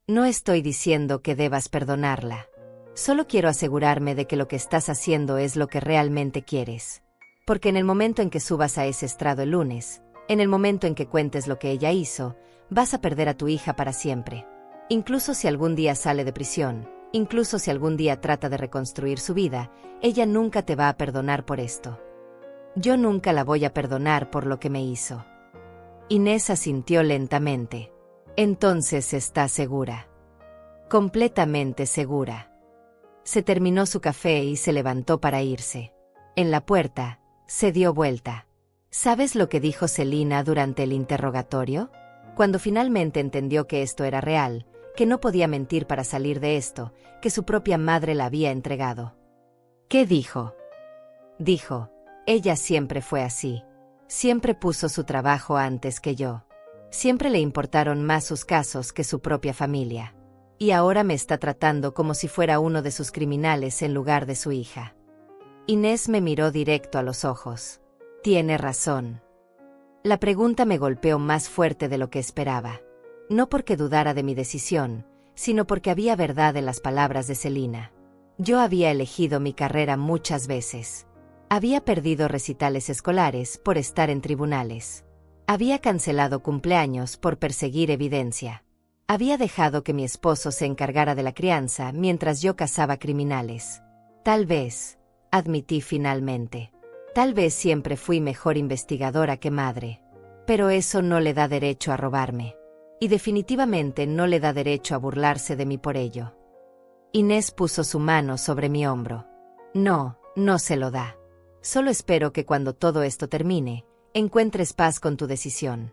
No estoy diciendo que debas perdonarla. Solo quiero asegurarme de que lo que estás haciendo es lo que realmente quieres. Porque en el momento en que subas a ese estrado el lunes, en el momento en que cuentes lo que ella hizo, vas a perder a tu hija para siempre. Incluso si algún día sale de prisión, incluso si algún día trata de reconstruir su vida, ella nunca te va a perdonar por esto. Yo nunca la voy a perdonar por lo que me hizo. Inés asintió lentamente. Entonces está segura. Completamente segura. Se terminó su café y se levantó para irse. En la puerta, se dio vuelta. ¿Sabes lo que dijo Celina durante el interrogatorio? Cuando finalmente entendió que esto era real, que no podía mentir para salir de esto, que su propia madre la había entregado. ¿Qué dijo? Dijo, ella siempre fue así. Siempre puso su trabajo antes que yo. Siempre le importaron más sus casos que su propia familia. Y ahora me está tratando como si fuera uno de sus criminales en lugar de su hija. Inés me miró directo a los ojos. Tiene razón. La pregunta me golpeó más fuerte de lo que esperaba. No porque dudara de mi decisión, sino porque había verdad en las palabras de Celina. Yo había elegido mi carrera muchas veces. Había perdido recitales escolares por estar en tribunales. Había cancelado cumpleaños por perseguir evidencia. Había dejado que mi esposo se encargara de la crianza mientras yo cazaba criminales. Tal vez, admití finalmente. Tal vez siempre fui mejor investigadora que madre. Pero eso no le da derecho a robarme. Y definitivamente no le da derecho a burlarse de mí por ello. Inés puso su mano sobre mi hombro. No, no se lo da. Solo espero que cuando todo esto termine, encuentres paz con tu decisión.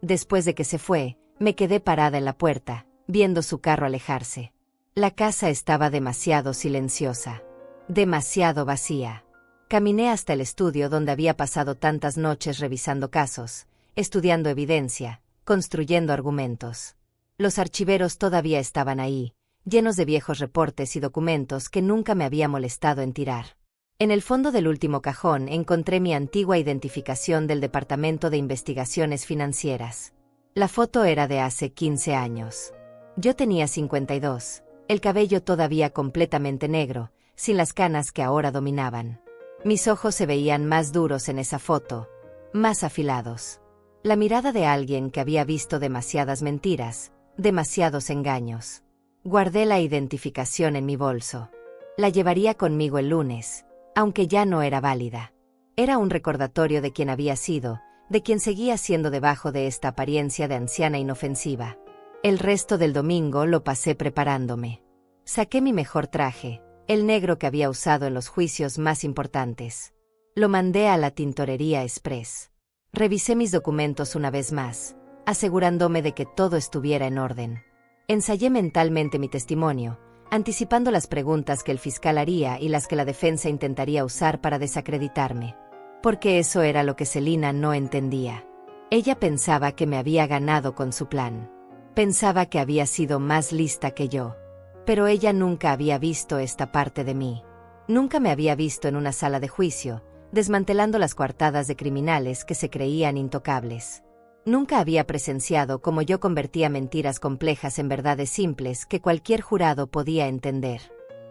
Después de que se fue, me quedé parada en la puerta, viendo su carro alejarse. La casa estaba demasiado silenciosa. Demasiado vacía. Caminé hasta el estudio donde había pasado tantas noches revisando casos, estudiando evidencia, construyendo argumentos. Los archiveros todavía estaban ahí, llenos de viejos reportes y documentos que nunca me había molestado en tirar. En el fondo del último cajón encontré mi antigua identificación del Departamento de Investigaciones Financieras. La foto era de hace 15 años. Yo tenía 52, el cabello todavía completamente negro, sin las canas que ahora dominaban. Mis ojos se veían más duros en esa foto, más afilados. La mirada de alguien que había visto demasiadas mentiras, demasiados engaños. Guardé la identificación en mi bolso. La llevaría conmigo el lunes, aunque ya no era válida. Era un recordatorio de quién había sido, de quien seguía siendo debajo de esta apariencia de anciana inofensiva. El resto del domingo lo pasé preparándome. Saqué mi mejor traje, el negro que había usado en los juicios más importantes. Lo mandé a la tintorería Express. Revisé mis documentos una vez más, asegurándome de que todo estuviera en orden. Ensayé mentalmente mi testimonio, anticipando las preguntas que el fiscal haría y las que la defensa intentaría usar para desacreditarme. Porque eso era lo que Celina no entendía. Ella pensaba que me había ganado con su plan. Pensaba que había sido más lista que yo. Pero ella nunca había visto esta parte de mí. Nunca me había visto en una sala de juicio, desmantelando las coartadas de criminales que se creían intocables. Nunca había presenciado cómo yo convertía mentiras complejas en verdades simples que cualquier jurado podía entender.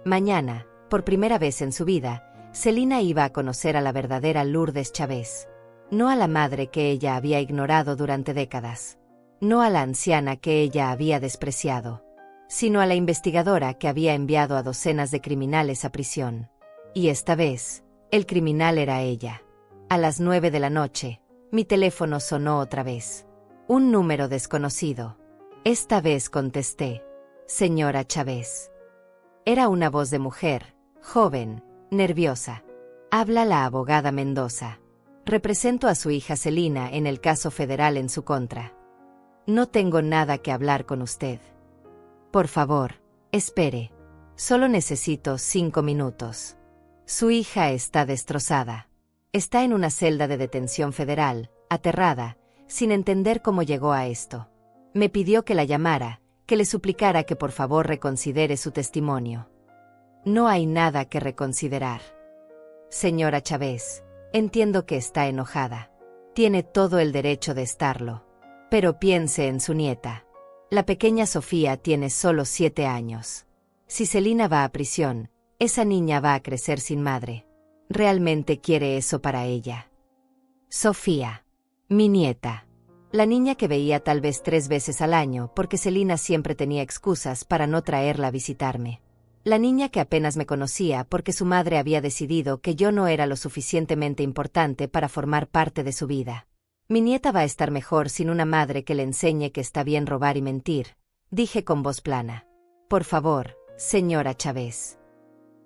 Mañana, por primera vez en su vida, Celina iba a conocer a la verdadera Lourdes Chávez. No a la madre que ella había ignorado durante décadas. No a la anciana que ella había despreciado. Sino a la investigadora que había enviado a docenas de criminales a prisión. Y esta vez, el criminal era ella. A las 9 de la noche, mi teléfono sonó otra vez. Un número desconocido. Esta vez contesté. Señora Chávez. Era una voz de mujer, joven, nerviosa. Habla la abogada Mendoza. Represento a su hija Celina en el caso federal en su contra. No tengo nada que hablar con usted. Por favor, espere. Solo necesito 5 minutos. Su hija está destrozada. Está en una celda de detención federal, aterrada, sin entender cómo llegó a esto. Me pidió que la llamara, que le suplicara que por favor reconsidere su testimonio. No hay nada que reconsiderar. Señora Chávez, entiendo que está enojada. Tiene todo el derecho de estarlo. Pero piense en su nieta. La pequeña Sofía tiene solo 7 años. Si Celina va a prisión, esa niña va a crecer sin madre. Realmente quiere eso para ella. Sofía. Mi nieta. La niña que veía tal vez 3 veces al año porque Celina siempre tenía excusas para no traerla a visitarme. La niña que apenas me conocía porque su madre había decidido que yo no era lo suficientemente importante para formar parte de su vida. Mi nieta va a estar mejor sin una madre que le enseñe que está bien robar y mentir, dije con voz plana. Por favor, señora Chávez.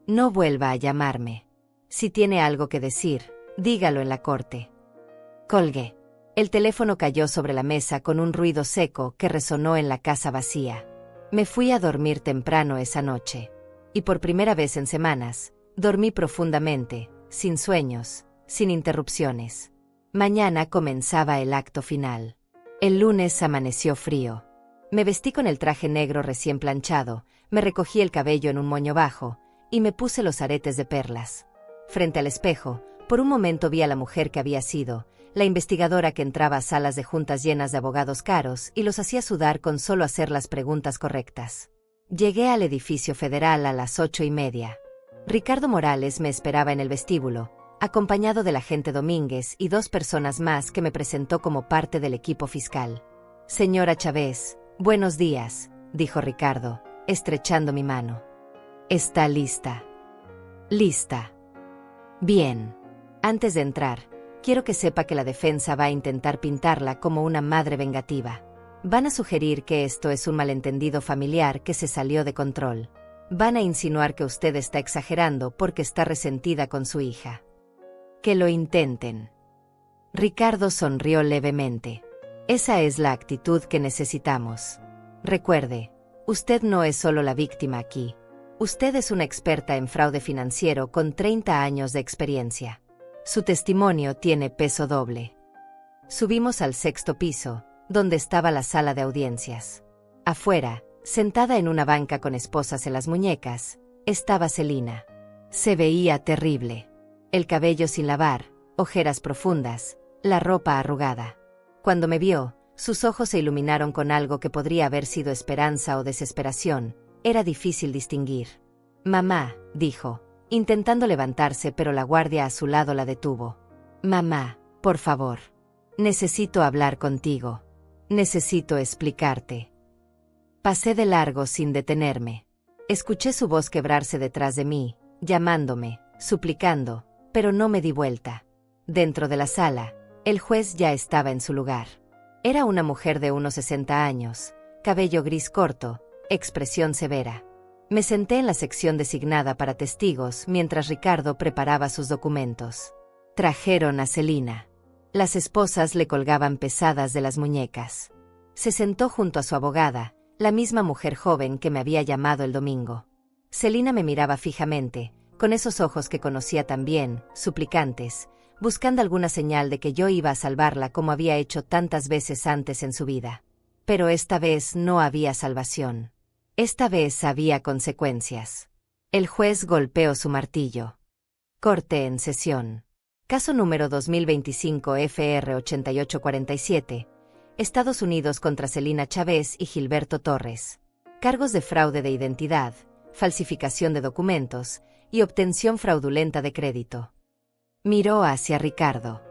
No vuelva a llamarme. Si tiene algo que decir, dígalo en la corte. Colgué. El teléfono cayó sobre la mesa con un ruido seco que resonó en la casa vacía. Me fui a dormir temprano esa noche. Y por primera vez en semanas, dormí profundamente, sin sueños, sin interrupciones. Mañana comenzaba el acto final. El lunes amaneció frío. Me vestí con el traje negro recién planchado, me recogí el cabello en un moño bajo, y me puse los aretes de perlas. Frente al espejo, por un momento vi a la mujer que había sido, la investigadora que entraba a salas de juntas llenas de abogados caros y los hacía sudar con solo hacer las preguntas correctas. Llegué al edificio federal a las 8:30. Ricardo Morales me esperaba en el vestíbulo, acompañado del agente Domínguez y 2 personas más que me presentó como parte del equipo fiscal. Señora Chávez, buenos días, dijo Ricardo, estrechando mi mano. ¿Está lista? Lista. Bien. Antes de entrar, quiero que sepa que la defensa va a intentar pintarla como una madre vengativa. Van a sugerir que esto es un malentendido familiar que se salió de control. Van a insinuar que usted está exagerando porque está resentida con su hija. Que lo intenten. Ricardo sonrió levemente. Esa es la actitud que necesitamos. Recuerde, usted no es solo la víctima aquí. Usted es una experta en fraude financiero con 30 años de experiencia. Su testimonio tiene peso doble. Subimos al 6º piso, donde estaba la sala de audiencias. Afuera, sentada en una banca con esposas en las muñecas, estaba Celina. Se veía terrible. El cabello sin lavar, ojeras profundas, la ropa arrugada. Cuando me vio, sus ojos se iluminaron con algo que podría haber sido esperanza o desesperación. Era difícil distinguir. Mamá, dijo, intentando levantarse, pero la guardia a su lado la detuvo. Mamá, por favor. Necesito hablar contigo. Necesito explicarte. Pasé de largo sin detenerme. Escuché su voz quebrarse detrás de mí, llamándome, suplicando, pero no me di vuelta. Dentro de la sala, el juez ya estaba en su lugar. Era una mujer de unos 60 años, cabello gris corto, expresión severa. Me senté en la sección designada para testigos mientras Ricardo preparaba sus documentos. Trajeron a Celina. Las esposas le colgaban pesadas de las muñecas. Se sentó junto a su abogada, la misma mujer joven que me había llamado el domingo. Celina me miraba fijamente, con esos ojos que conocía tan bien, suplicantes, buscando alguna señal de que yo iba a salvarla como había hecho tantas veces antes en su vida. Pero esta vez no había salvación. Esta vez había consecuencias. El juez golpeó su martillo. Corte en sesión. Caso número 2025 FR 8847. Estados Unidos contra Celina Chávez y Gilberto Torres. Cargos de fraude de identidad, falsificación de documentos y obtención fraudulenta de crédito. Miró hacia Ricardo.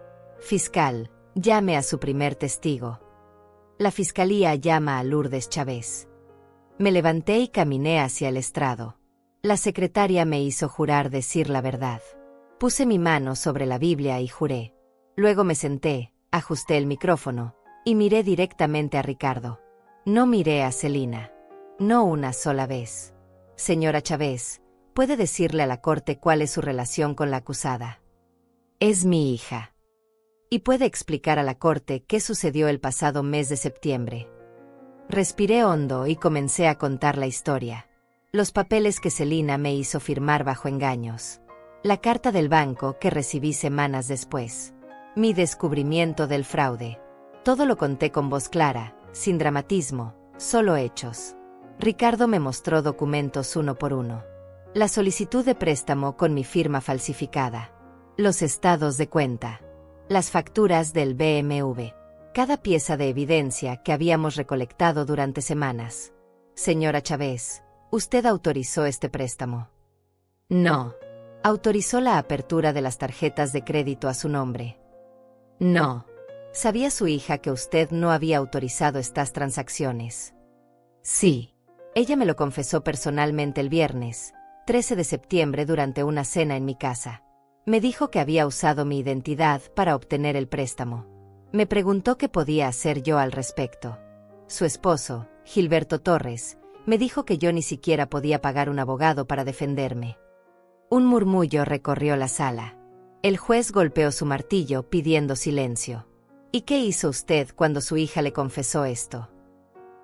Fiscal, llame a su primer testigo. La fiscalía llama a Lourdes Chávez. Me levanté y caminé hacia el estrado. La secretaria me hizo jurar decir la verdad. Puse mi mano sobre la Biblia y juré. Luego me senté, ajusté el micrófono, y miré directamente a Ricardo. No miré a Celina. No una sola vez. Señora Chávez, ¿puede decirle a la corte cuál es su relación con la acusada? Es mi hija. Y puede explicar a la corte qué sucedió el pasado mes de septiembre. Respiré hondo y comencé a contar la historia. Los papeles que Celina me hizo firmar bajo engaños. La carta del banco que recibí semanas después. Mi descubrimiento del fraude. Todo lo conté con voz clara, sin dramatismo, solo hechos. Ricardo me mostró documentos uno por uno. La solicitud de préstamo con mi firma falsificada. Los estados de cuenta. Las facturas del BMW. Cada pieza de evidencia que habíamos recolectado durante semanas. Señora Chávez, ¿usted autorizó este préstamo? No. Autorizó la apertura de las tarjetas de crédito a su nombre. No. ¿Sabía su hija que usted no había autorizado estas transacciones? Sí. Ella me lo confesó personalmente el viernes, 13 de septiembre, durante una cena en mi casa. Me dijo que había usado mi identidad para obtener el préstamo. Me preguntó qué podía hacer yo al respecto. Su esposo, Gilberto Torres, me dijo que yo ni siquiera podía pagar un abogado para defenderme. Un murmullo recorrió la sala. El juez golpeó su martillo pidiendo silencio. ¿Y qué hizo usted cuando su hija le confesó esto?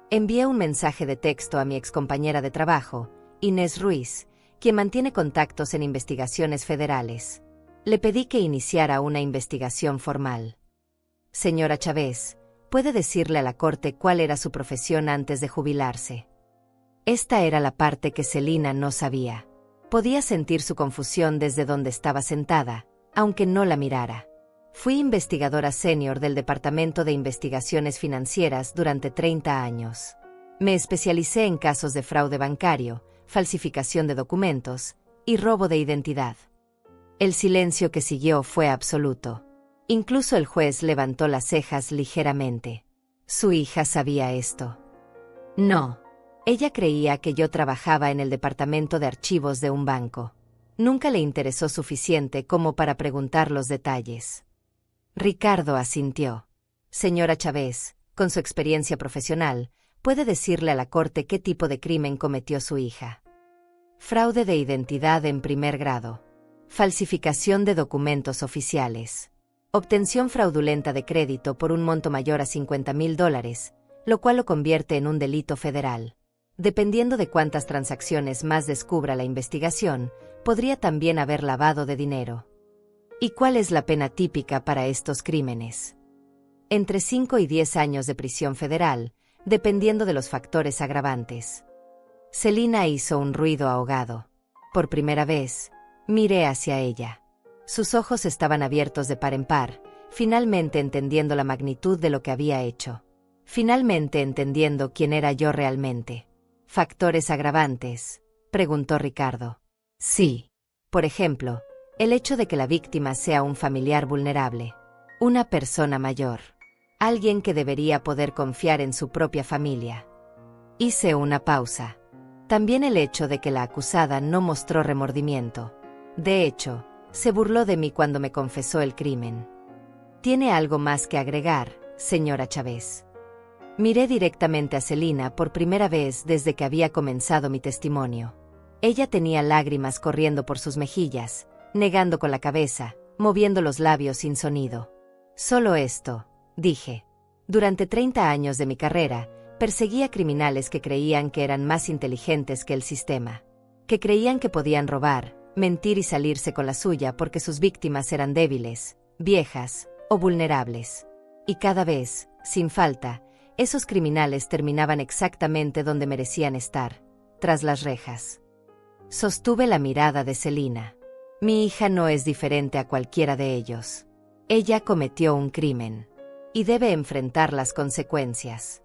Envié un mensaje de texto a mi excompañera de trabajo, Inés Ruiz, quien mantiene contactos en investigaciones federales. Le pedí que iniciara una investigación formal. Señora Chávez, ¿puede decirle a la corte cuál era su profesión antes de jubilarse? Esta era la parte que Celina no sabía. Podía sentir su confusión desde donde estaba sentada, aunque no la mirara. Fui investigadora senior del Departamento de Investigaciones Financieras durante 30 años. Me especialicé en casos de fraude bancario, falsificación de documentos y robo de identidad. El silencio que siguió fue absoluto. Incluso el juez levantó las cejas ligeramente. ¿Su hija sabía esto? No. Ella creía que yo trabajaba en el departamento de archivos de un banco. Nunca le interesó suficiente como para preguntar los detalles. Ricardo asintió. Señora Chávez, con su experiencia profesional, ¿puede decirle a la corte qué tipo de crimen cometió su hija? Fraude de identidad en primer grado. Falsificación de documentos oficiales. Obtención fraudulenta de crédito por un monto mayor a $50,000, lo cual lo convierte en un delito federal. Dependiendo de cuántas transacciones más descubra la investigación, podría también haber lavado de dinero. ¿Y cuál es la pena típica para estos crímenes? Entre 5 y 10 años de prisión federal, dependiendo de los factores agravantes. Celina hizo un ruido ahogado. Por primera vez, miré hacia ella. Sus ojos estaban abiertos de par en par, finalmente entendiendo la magnitud de lo que había hecho. Finalmente entendiendo quién era yo realmente. ¿Factores agravantes?, preguntó Ricardo. Sí. Por ejemplo, el hecho de que la víctima sea un familiar vulnerable. Una persona mayor. Alguien que debería poder confiar en su propia familia. Hice una pausa. También el hecho de que la acusada no mostró remordimiento. De hecho, se burló de mí cuando me confesó el crimen. ¿Tiene algo más que agregar, señora Chávez? Miré directamente a Celina por primera vez desde que había comenzado mi testimonio. Ella tenía lágrimas corriendo por sus mejillas, negando con la cabeza, moviendo los labios sin sonido. Solo esto, dije. Durante 30 años de mi carrera, perseguí a criminales que creían que eran más inteligentes que el sistema. Que creían que podían robar, mentir y salirse con la suya porque sus víctimas eran débiles, viejas o vulnerables. Y cada vez, sin falta, esos criminales terminaban exactamente donde merecían estar, tras las rejas. Sostuve la mirada de Celina. Mi hija no es diferente a cualquiera de ellos. Ella cometió un crimen. Y debe enfrentar las consecuencias.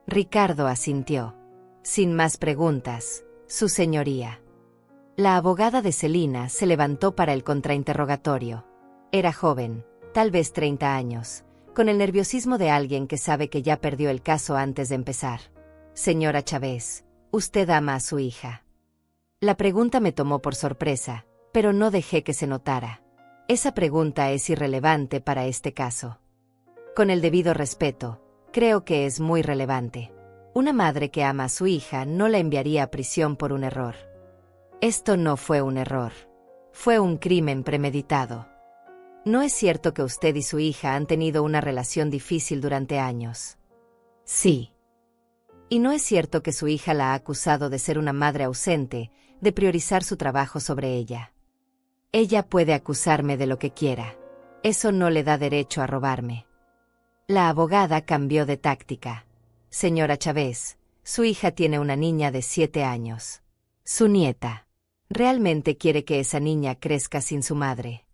Ricardo asintió. Sin más preguntas, su señoría. La abogada de Celina se levantó para el contrainterrogatorio. Era joven, tal vez 30 años, con el nerviosismo de alguien que sabe que ya perdió el caso antes de empezar. Señora Chávez, ¿usted ama a su hija? La pregunta me tomó por sorpresa, pero no dejé que se notara. Esa pregunta es irrelevante para este caso. Con el debido respeto, creo que es muy relevante. Una madre que ama a su hija no la enviaría a prisión por un error. Esto no fue un error. Fue un crimen premeditado. ¿No es cierto que usted y su hija han tenido una relación difícil durante años? Sí. ¿Y no es cierto que su hija la ha acusado de ser una madre ausente, de priorizar su trabajo sobre ella? Ella puede acusarme de lo que quiera. Eso no le da derecho a robarme. La abogada cambió de táctica. Señora Chávez, su hija tiene una niña de 7 años. Su nieta. ¿Realmente quiere que esa niña crezca sin su madre?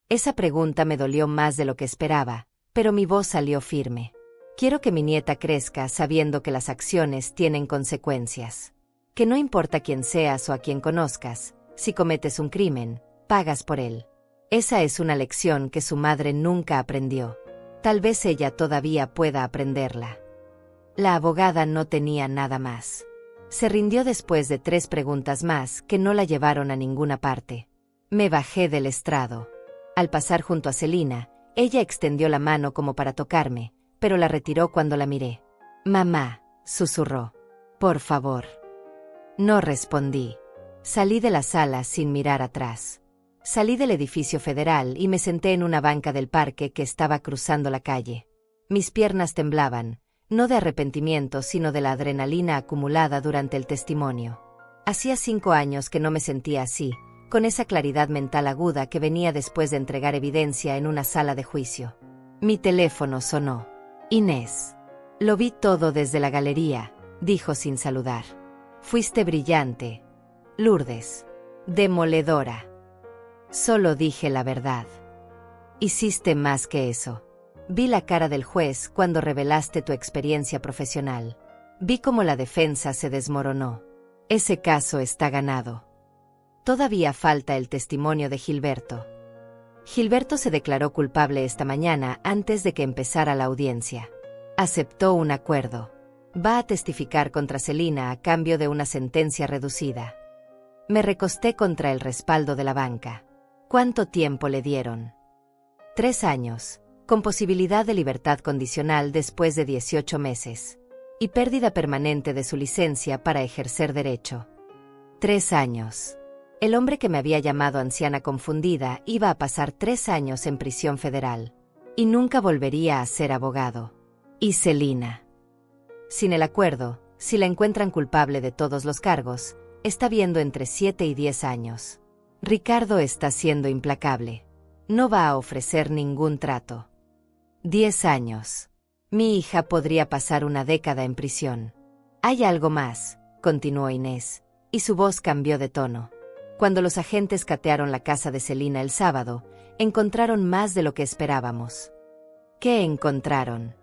Esa pregunta me dolió más de lo que esperaba, pero mi voz salió firme. Quiero que mi nieta crezca sabiendo que las acciones tienen consecuencias. Que no importa quién seas o a quién conozcas, si cometes un crimen, pagas por él. Esa es una lección que su madre nunca aprendió. Tal vez ella todavía pueda aprenderla. La abogada no tenía nada más. Se rindió después de 3 preguntas más que no la llevaron a ninguna parte. Me bajé del estrado. Al pasar junto a Celina, ella extendió la mano como para tocarme, pero la retiró cuando la miré. «Mamá», susurró. «Por favor». No respondí. Salí de la sala sin mirar atrás. Salí del edificio federal y me senté en una banca del parque que estaba cruzando la calle. Mis piernas temblaban, no de arrepentimiento sino de la adrenalina acumulada durante el testimonio. Hacía 5 años que no me sentía así, con esa claridad mental aguda que venía después de entregar evidencia en una sala de juicio. Mi teléfono sonó. Inés. Lo vi todo desde la galería, dijo sin saludar. Fuiste brillante, Lourdes. Demoledora. Solo dije la verdad. Hiciste más que eso. Vi la cara del juez cuando revelaste tu experiencia profesional. Vi cómo la defensa se desmoronó. Ese caso está ganado. Todavía falta el testimonio de Gilberto. Gilberto se declaró culpable esta mañana antes de que empezara la audiencia. Aceptó un acuerdo. Va a testificar contra Celina a cambio de una sentencia reducida. Me recosté contra el respaldo de la banca. ¿Cuánto tiempo le dieron? 3 años, con posibilidad de libertad condicional después de 18 meses. Y pérdida permanente de su licencia para ejercer derecho. 3 años. El hombre que me había llamado anciana confundida iba a pasar 3 años en prisión federal. Y nunca volvería a ser abogado. Y Celina. Sin el acuerdo, si la encuentran culpable de todos los cargos, está viendo entre 7 y 10 años. Ricardo está siendo implacable. No va a ofrecer ningún trato. 10 años. Mi hija podría pasar una década en prisión. Hay algo más, continuó Inés, y su voz cambió de tono. Cuando los agentes catearon la casa de Celina el sábado, encontraron más de lo que esperábamos. ¿Qué encontraron?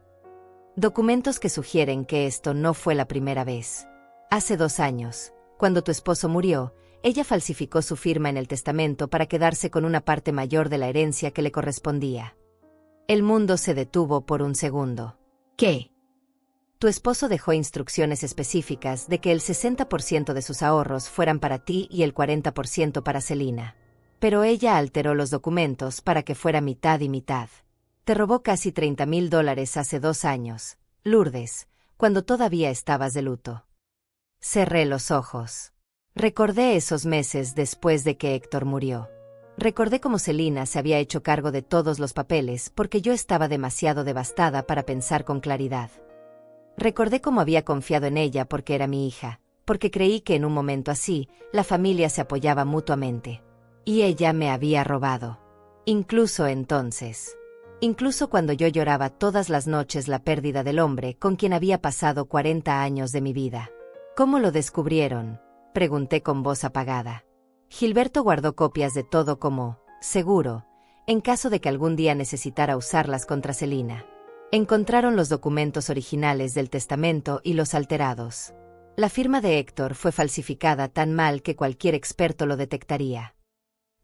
Documentos que sugieren que esto no fue la primera vez. Hace 2 años, cuando tu esposo murió, ella falsificó su firma en el testamento para quedarse con una parte mayor de la herencia que le correspondía. El mundo se detuvo por un segundo. ¿Qué? Tu esposo dejó instrucciones específicas de que el 60% de sus ahorros fueran para ti y el 40% para Celina. Pero ella alteró los documentos para que fuera mitad y mitad. Te robó casi $30,000 hace 2 años, Lourdes, cuando todavía estabas de luto. Cerré los ojos. Recordé esos meses después de que Héctor murió. Recordé cómo Celina se había hecho cargo de todos los papeles porque yo estaba demasiado devastada para pensar con claridad. Recordé cómo había confiado en ella porque era mi hija, porque creí que en un momento así, la familia se apoyaba mutuamente. Y ella me había robado. Incluso entonces. Incluso cuando yo lloraba todas las noches la pérdida del hombre con quien había pasado 40 años de mi vida. ¿Cómo lo descubrieron?, pregunté con voz apagada. Gilberto guardó copias de todo como seguro, en caso de que algún día necesitara usarlas contra Celina. Encontraron los documentos originales del testamento y los alterados. La firma de Héctor fue falsificada tan mal que cualquier experto lo detectaría.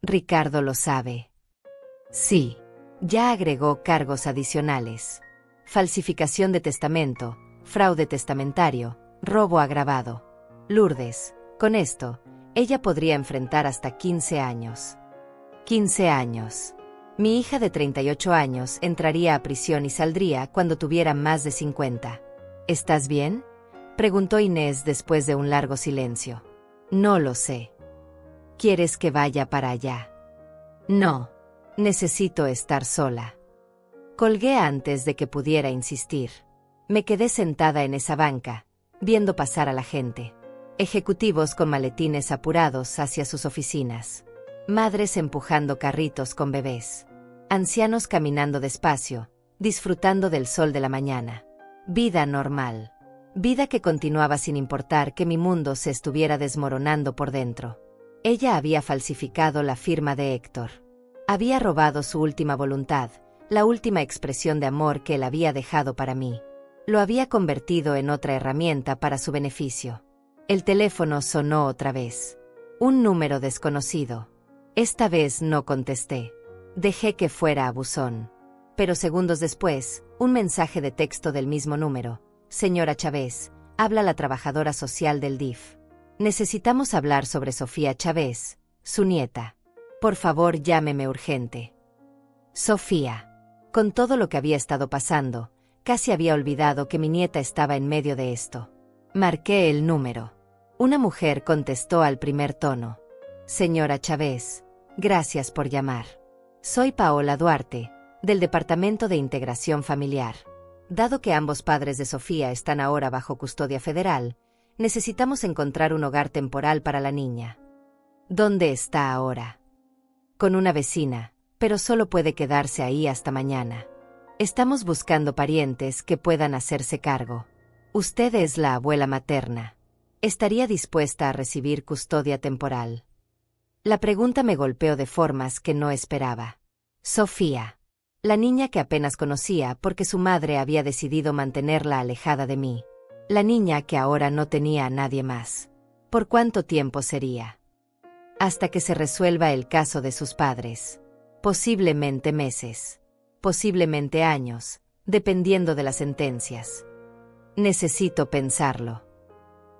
Ricardo lo sabe. Sí. Ya agregó cargos adicionales. Falsificación de testamento, fraude testamentario, robo agravado. Lourdes, con esto, ella podría enfrentar hasta 15 años. 15 años. Mi hija de 38 años entraría a prisión y saldría cuando tuviera más de 50. ¿Estás bien?, preguntó Inés después de un largo silencio. No lo sé. ¿Quieres que vaya para allá? No. Necesito estar sola. Colgué antes de que pudiera insistir. Me quedé sentada en esa banca, viendo pasar a la gente. Ejecutivos con maletines apurados hacia sus oficinas. Madres empujando carritos con bebés. Ancianos caminando despacio, disfrutando del sol de la mañana. Vida normal. Vida que continuaba sin importar que mi mundo se estuviera desmoronando por dentro. Ella había falsificado la firma de Héctor. Había robado su última voluntad, la última expresión de amor que él había dejado para mí. Lo había convertido en otra herramienta para su beneficio. El teléfono sonó otra vez. Un número desconocido. Esta vez no contesté. Dejé que fuera a buzón. Pero segundos después, un mensaje de texto del mismo número. Señora Chávez, habla la trabajadora social del DIF. Necesitamos hablar sobre Sofía Chávez, su nieta. Por favor, llámeme urgente. Sofía. Con todo lo que había estado pasando, casi había olvidado que mi nieta estaba en medio de esto. Marqué el número. Una mujer contestó al primer tono. Señora Chávez, gracias por llamar. Soy Paola Duarte, del Departamento de Integración Familiar. Dado que ambos padres de Sofía están ahora bajo custodia federal, necesitamos encontrar un hogar temporal para la niña. ¿Dónde está ahora? Con una vecina, pero solo puede quedarse ahí hasta mañana. Estamos buscando parientes que puedan hacerse cargo. Usted es la abuela materna. ¿Estaría dispuesta a recibir custodia temporal? La pregunta me golpeó de formas que no esperaba. Sofía. La niña que apenas conocía porque su madre había decidido mantenerla alejada de mí. La niña que ahora no tenía a nadie más. ¿Por cuánto tiempo sería? Hasta que se resuelva el caso de sus padres. Posiblemente meses. Posiblemente años, dependiendo de las sentencias. Necesito pensarlo.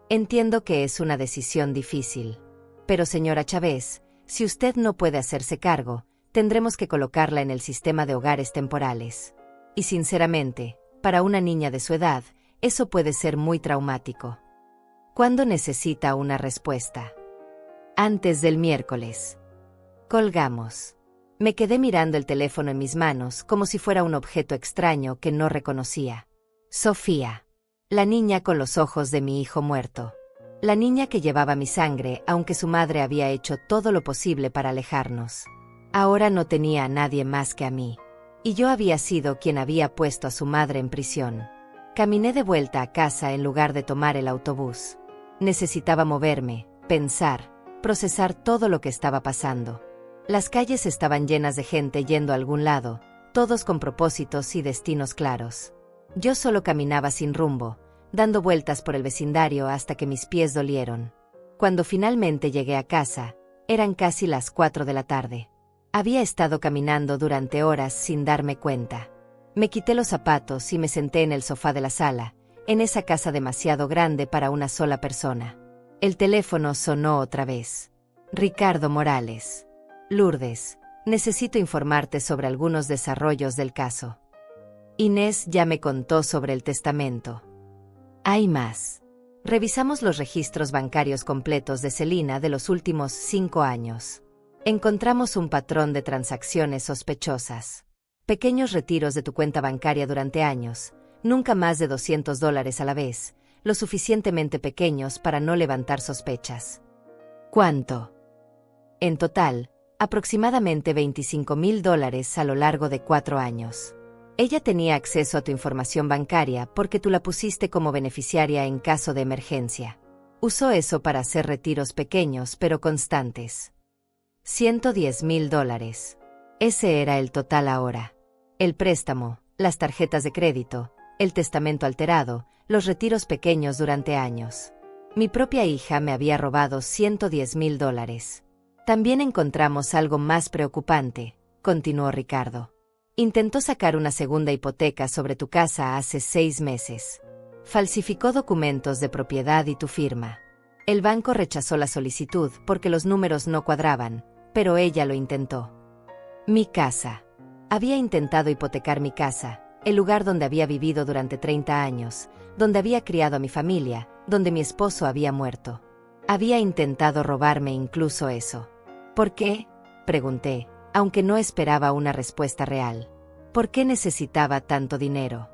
Entiendo que es una decisión difícil. Pero señora Chávez, si usted no puede hacerse cargo, tendremos que colocarla en el sistema de hogares temporales. Y sinceramente, para una niña de su edad, eso puede ser muy traumático. ¿Cuándo necesita una respuesta? Antes del miércoles. Colgamos. Me quedé mirando el teléfono en mis manos como si fuera un objeto extraño que no reconocía. Sofía. La niña con los ojos de mi hijo muerto. La niña que llevaba mi sangre, aunque su madre había hecho todo lo posible para alejarnos. Ahora no tenía a nadie más que a mí. Y yo había sido quien había puesto a su madre en prisión. Caminé de vuelta a casa en lugar de tomar el autobús. Necesitaba moverme, pensar, procesar todo lo que estaba pasando. Las calles estaban llenas de gente yendo a algún lado, todos con propósitos y destinos claros. Yo solo caminaba sin rumbo, dando vueltas por el vecindario hasta que mis pies dolieron. Cuando finalmente llegué a casa, eran casi las 4 de la tarde. Había estado caminando durante horas sin darme cuenta. Me quité los zapatos y me senté en el sofá de la sala, en esa casa demasiado grande para una sola persona. El teléfono sonó otra vez. Ricardo Morales. Lourdes, necesito informarte sobre algunos desarrollos del caso. Inés ya me contó sobre el testamento. Hay más. Revisamos los registros bancarios completos de Celina de los últimos 5 años. Encontramos un patrón de transacciones sospechosas. Pequeños retiros de tu cuenta bancaria durante años, nunca más de $200 a la vez, lo suficientemente pequeños para no levantar sospechas. ¿Cuánto? En total, aproximadamente $25,000 a lo largo de 4 años. Ella tenía acceso a tu información bancaria porque tú la pusiste como beneficiaria en caso de emergencia. Usó eso para hacer retiros pequeños pero constantes. $110,000. Ese era el total ahora. El préstamo, las tarjetas de crédito, el testamento alterado, los retiros pequeños durante años. Mi propia hija me había robado $110,000. También encontramos algo más preocupante, continuó Ricardo. Intentó sacar una segunda hipoteca sobre tu casa hace 6 meses. Falsificó documentos de propiedad y tu firma. El banco rechazó la solicitud porque los números no cuadraban, pero ella lo intentó. Mi casa. Había intentado hipotecar mi casa, el lugar donde había vivido durante 30 años, donde había criado a mi familia, donde mi esposo había muerto. Había intentado robarme incluso eso. ¿Por qué? Pregunté, aunque no esperaba una respuesta real. ¿Por qué necesitaba tanto dinero?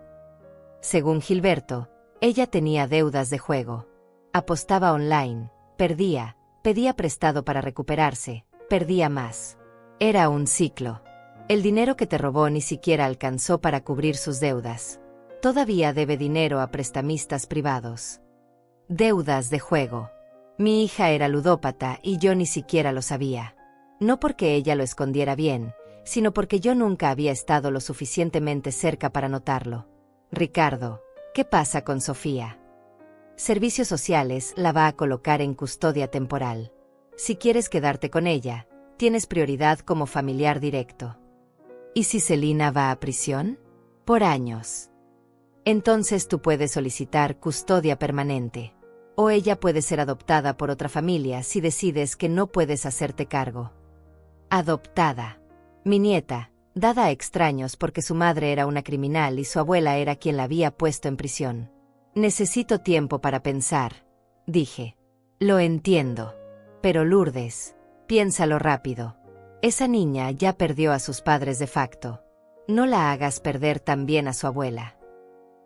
Según Gilberto, ella tenía deudas de juego. Apostaba online, perdía, pedía prestado para recuperarse, perdía más. Era un ciclo. El dinero que te robó ni siquiera alcanzó para cubrir sus deudas. Todavía debe dinero a prestamistas privados. Deudas de juego. Mi hija era ludópata y yo ni siquiera lo sabía. No porque ella lo escondiera bien, sino porque yo nunca había estado lo suficientemente cerca para notarlo. Ricardo, ¿qué pasa con Sofía? Servicios Sociales la va a colocar en custodia temporal. Si quieres quedarte con ella, Tienes prioridad como familiar directo. ¿Y si Selina va a prisión? Por años. Entonces tú puedes solicitar custodia permanente. O ella puede ser adoptada por otra familia si decides que no puedes hacerte cargo. Adoptada. Mi nieta, dada a extraños porque su madre era una criminal y su abuela era quien la había puesto en prisión. Necesito tiempo para pensar, dije. Lo entiendo. Pero Lourdes, piénsalo rápido. Esa niña ya perdió a sus padres de facto. No la hagas perder también a su abuela.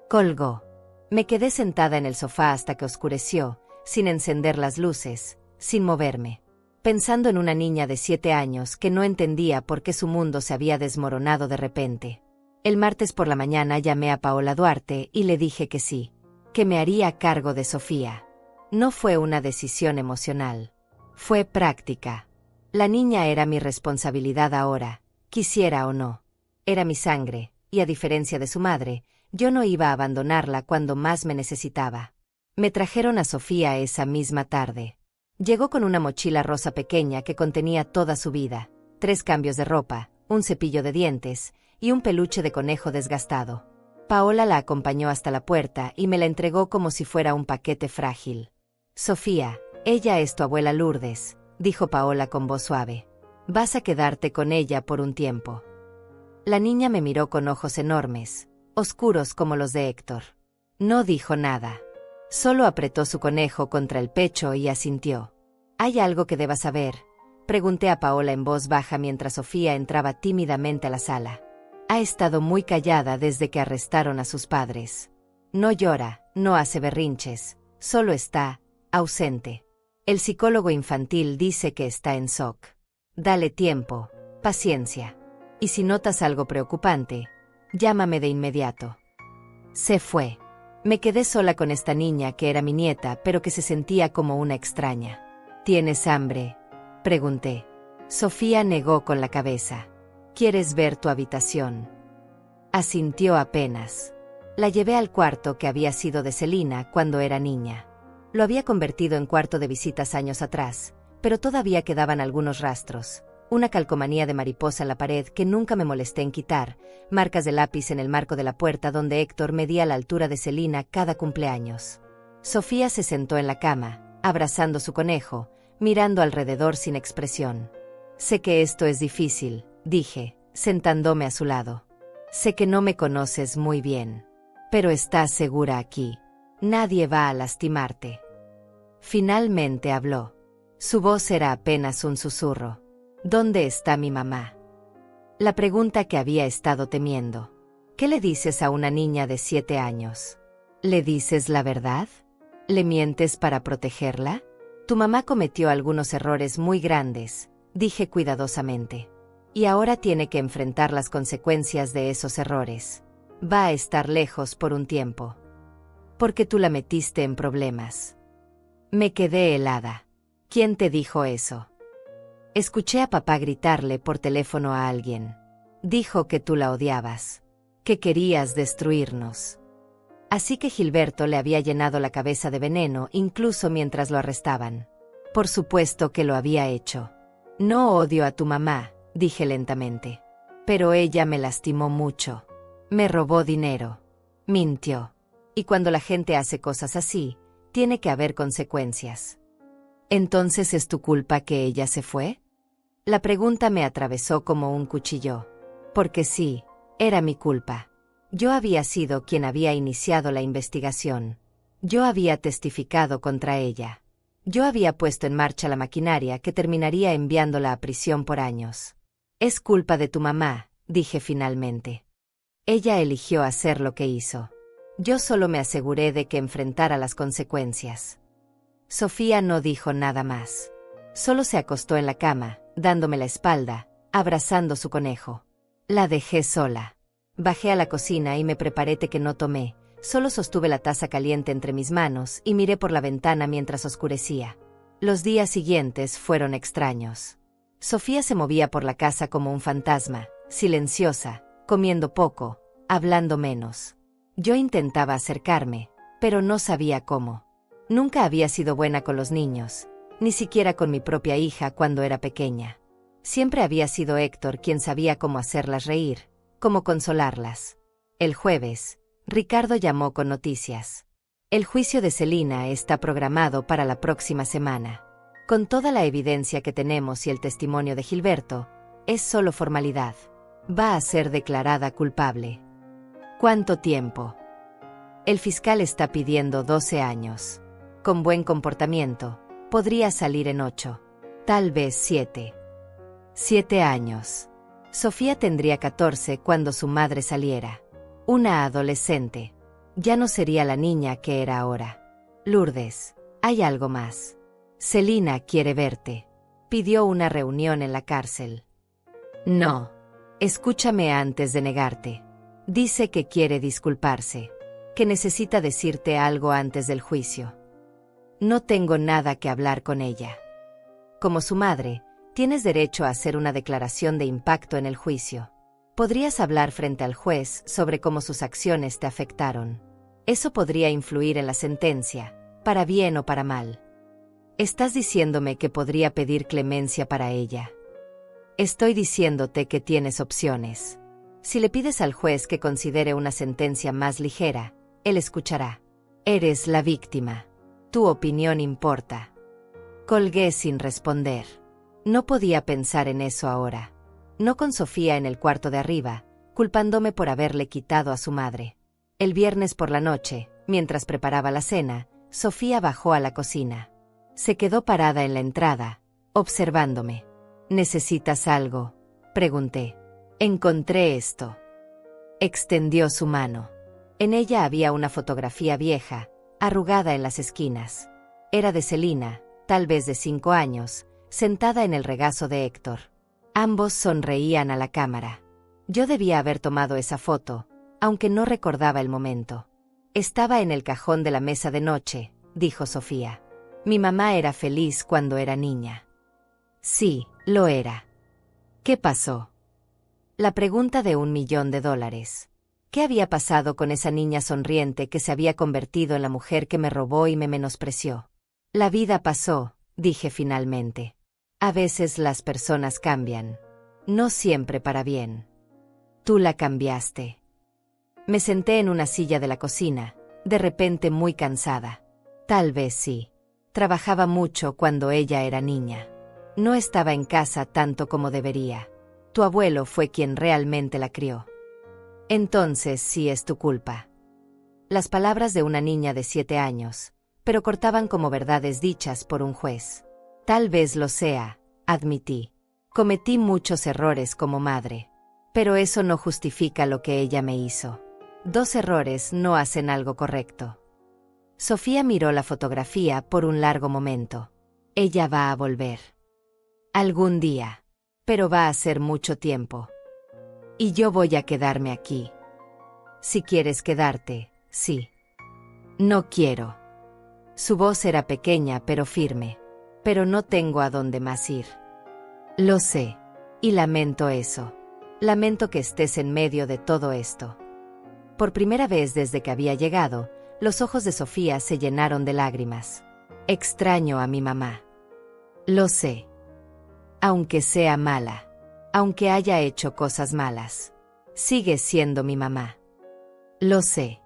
Colgó. Me quedé sentada en el sofá hasta que oscureció, sin encender las luces, sin moverme, pensando en una niña de 7 años que no entendía por qué su mundo se había desmoronado de repente. El martes por la mañana llamé a Paola Duarte y le dije que sí, que me haría cargo de Sofía. No fue una decisión emocional. Fue práctica. La niña era mi responsabilidad ahora, quisiera o no. Era mi sangre, y a diferencia de su madre, yo no iba a abandonarla cuando más me necesitaba. Me trajeron a Sofía esa misma tarde. Llegó con una mochila rosa pequeña que contenía toda su vida, 3 cambios de ropa, un cepillo de dientes y un peluche de conejo desgastado. Paola la acompañó hasta la puerta y me la entregó como si fuera un paquete frágil. Sofía, ella es tu abuela Lourdes, dijo Paola con voz suave. Vas a quedarte con ella por un tiempo. La niña me miró con ojos enormes, oscuros como los de Héctor. No dijo nada. Solo apretó su conejo contra el pecho y asintió. ¿Hay algo que deba saber?, pregunté a Paola en voz baja mientras Sofía entraba tímidamente a la sala. Ha estado muy callada desde que arrestaron a sus padres. No llora, no hace berrinches, solo está ausente. El psicólogo infantil dice que está en shock. Dale tiempo, paciencia. Y si notas algo preocupante, llámame de inmediato. Se fue. Me quedé sola con esta niña que era mi nieta, pero que se sentía como una extraña. ¿Tienes hambre?, pregunté. Sofía negó con la cabeza. ¿Quieres ver tu habitación? Asintió apenas. La llevé al cuarto que había sido de Selina cuando era niña. Lo había convertido en cuarto de visitas años atrás, pero todavía quedaban algunos rastros. Una calcomanía de mariposa en la pared que nunca me molesté en quitar, marcas de lápiz en el marco de la puerta donde Héctor medía la altura de Selina cada cumpleaños. Sofía se sentó en la cama, abrazando su conejo, mirando alrededor sin expresión. Sé que esto es difícil, dije, sentándome a su lado. Sé que no me conoces muy bien. Pero estás segura aquí. Nadie va a lastimarte. Finalmente habló. Su voz era apenas un susurro. ¿Dónde está mi mamá? La pregunta que había estado temiendo. ¿Qué le dices a una niña de 7 años? ¿Le dices la verdad? ¿Le mientes para protegerla? Tu mamá cometió algunos errores muy grandes, dije cuidadosamente. Y ahora tiene que enfrentar las consecuencias de esos errores. Va a estar lejos por un tiempo. Porque tú la metiste en problemas. Me quedé helada. ¿Quién te dijo eso? Escuché a papá gritarle por teléfono a alguien. Dijo que tú la odiabas. Que querías destruirnos. Así que Gilberto le había llenado la cabeza de veneno incluso mientras lo arrestaban. Por supuesto que lo había hecho. No odio a tu mamá, dije lentamente. Pero ella me lastimó mucho. Me robó dinero. Mintió. Y cuando la gente hace cosas así, tiene que haber consecuencias. ¿Entonces es tu culpa que ella se fue? La pregunta me atravesó como un cuchillo. Porque sí, era mi culpa. Yo había sido quien había iniciado la investigación. Yo había testificado contra ella. Yo había puesto en marcha la maquinaria que terminaría enviándola a prisión por años. Es culpa de tu mamá, dije finalmente. Ella eligió hacer lo que hizo. Yo solo me aseguré de que enfrentara las consecuencias. Sofía no dijo nada más. Solo se acostó en la cama, dándome la espalda, abrazando su conejo. La dejé sola. Bajé a la cocina y me preparé té que no tomé. Solo sostuve la taza caliente entre mis manos y miré por la ventana mientras oscurecía. Los días siguientes fueron extraños. Sofía se movía por la casa como un fantasma, silenciosa, comiendo poco, hablando menos. Yo intentaba acercarme, pero no sabía cómo. Nunca había sido buena con los niños, ni siquiera con mi propia hija cuando era pequeña. Siempre había sido Héctor quien sabía cómo hacerlas reír, cómo consolarlas. El jueves, Ricardo llamó con noticias. El juicio de Celina está programado para la próxima semana. Con toda la evidencia que tenemos y el testimonio de Gilberto, es solo formalidad. Va a ser declarada culpable. ¿Cuánto tiempo? El fiscal está pidiendo 12 años. Con buen comportamiento, podría salir en 8. Tal vez 7. 7 años. Sofía tendría 14 cuando su madre saliera. Una adolescente. Ya no sería la niña que era ahora. Lourdes, hay algo más. Celina quiere verte. Pidió una reunión en la cárcel. No. Escúchame antes de negarte. Dice que quiere disculparse. Que necesita decirte algo antes del juicio. No tengo nada que hablar con ella. Como su madre, tienes derecho a hacer una declaración de impacto en el juicio. Podrías hablar frente al juez sobre cómo sus acciones te afectaron. Eso podría influir en la sentencia, para bien o para mal. Estás diciéndome que podría pedir clemencia para ella. Estoy diciéndote que tienes opciones. Si le pides al juez que considere una sentencia más ligera, él escuchará. Eres la víctima. Tu opinión importa. Colgué sin responder. No podía pensar en eso ahora. No con Sofía en el cuarto de arriba, culpándome por haberle quitado a su madre. El viernes por la noche, mientras preparaba la cena, Sofía bajó a la cocina. Se quedó parada en la entrada, observándome. ¿Necesitas algo?, pregunté. Encontré esto. Extendió su mano. En ella había una fotografía vieja, arrugada en las esquinas. Era de Celina, tal vez de 5 años, sentada en el regazo de Héctor. Ambos sonreían a la cámara. Yo debía haber tomado esa foto, aunque no recordaba el momento. Estaba en el cajón de la mesa de noche, dijo Sofía. Mi mamá era feliz cuando era niña. Sí, lo era. ¿Qué pasó? La pregunta de $1.000.000. ¿Qué había pasado con esa niña sonriente que se había convertido en la mujer que me robó y me menospreció? La vida pasó, dije finalmente. A veces las personas cambian. No siempre para bien. Tú la cambiaste. Me senté en una silla de la cocina, de repente muy cansada. Tal vez sí. Trabajaba mucho cuando ella era niña. No estaba en casa tanto como debería. Tu abuelo fue quien realmente la crió. Entonces sí es tu culpa. Las palabras de una niña de 7 años, pero cortaban como verdades dichas por un juez. Tal vez lo sea, admití. Cometí muchos errores como madre. Pero eso no justifica lo que ella me hizo. 2 errores no hacen algo correcto. Sofía miró la fotografía por un largo momento. Ella va a volver. Algún día. Pero va a ser mucho tiempo. Y yo voy a quedarme aquí. Si quieres quedarte, sí. No quiero. Su voz era pequeña pero firme. Pero no tengo a dónde más ir. Lo sé. Y lamento eso. Lamento que estés en medio de todo esto. Por primera vez desde que había llegado, los ojos de Sofía se llenaron de lágrimas. Extraño a mi mamá. Lo sé. Aunque sea mala. Aunque haya hecho cosas malas. Sigue siendo mi mamá. Lo sé.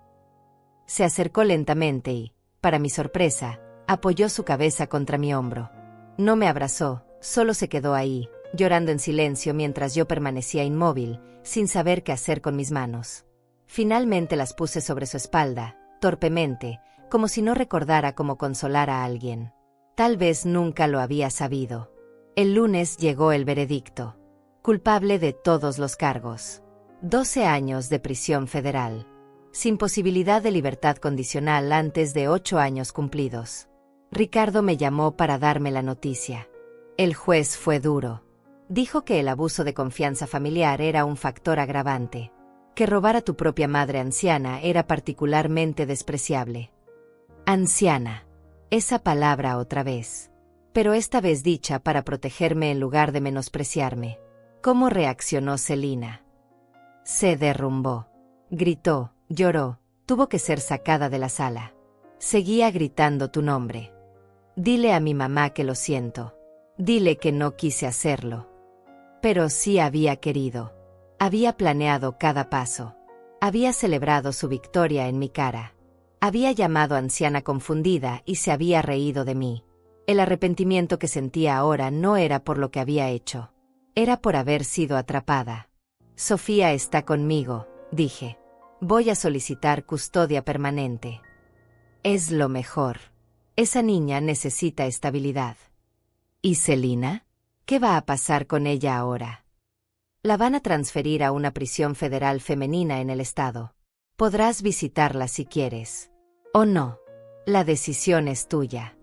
Se acercó lentamente y, para mi sorpresa, apoyó su cabeza contra mi hombro. No me abrazó, solo se quedó ahí, llorando en silencio mientras yo permanecía inmóvil, sin saber qué hacer con mis manos. Finalmente las puse sobre su espalda, torpemente, como si no recordara cómo consolar a alguien. Tal vez nunca lo había sabido. El lunes llegó el veredicto. Culpable de todos los cargos. 12 años de prisión federal. Sin posibilidad de libertad condicional antes de 8 años cumplidos. Ricardo me llamó para darme la noticia. El juez fue duro. Dijo que el abuso de confianza familiar era un factor agravante. Que robar a tu propia madre anciana era particularmente despreciable. Anciana. Esa palabra otra vez. Pero esta vez dicha para protegerme en lugar de menospreciarme. ¿Cómo reaccionó Celina? Se derrumbó. Gritó, lloró, tuvo que ser sacada de la sala. Seguía gritando tu nombre. Dile a mi mamá que lo siento. Dile que no quise hacerlo. Pero sí había querido. Había planeado cada paso. Había celebrado su victoria en mi cara. Había llamado anciana confundida y se había reído de mí. El arrepentimiento que sentía ahora no era por lo que había hecho. Era por haber sido atrapada. Sofía está conmigo, dije. Voy a solicitar custodia permanente. Es lo mejor. Esa niña necesita estabilidad. ¿Y Celina? ¿Qué va a pasar con ella ahora? La van a transferir a una prisión federal femenina en el estado. Podrás visitarla si quieres. O no. La decisión es tuya.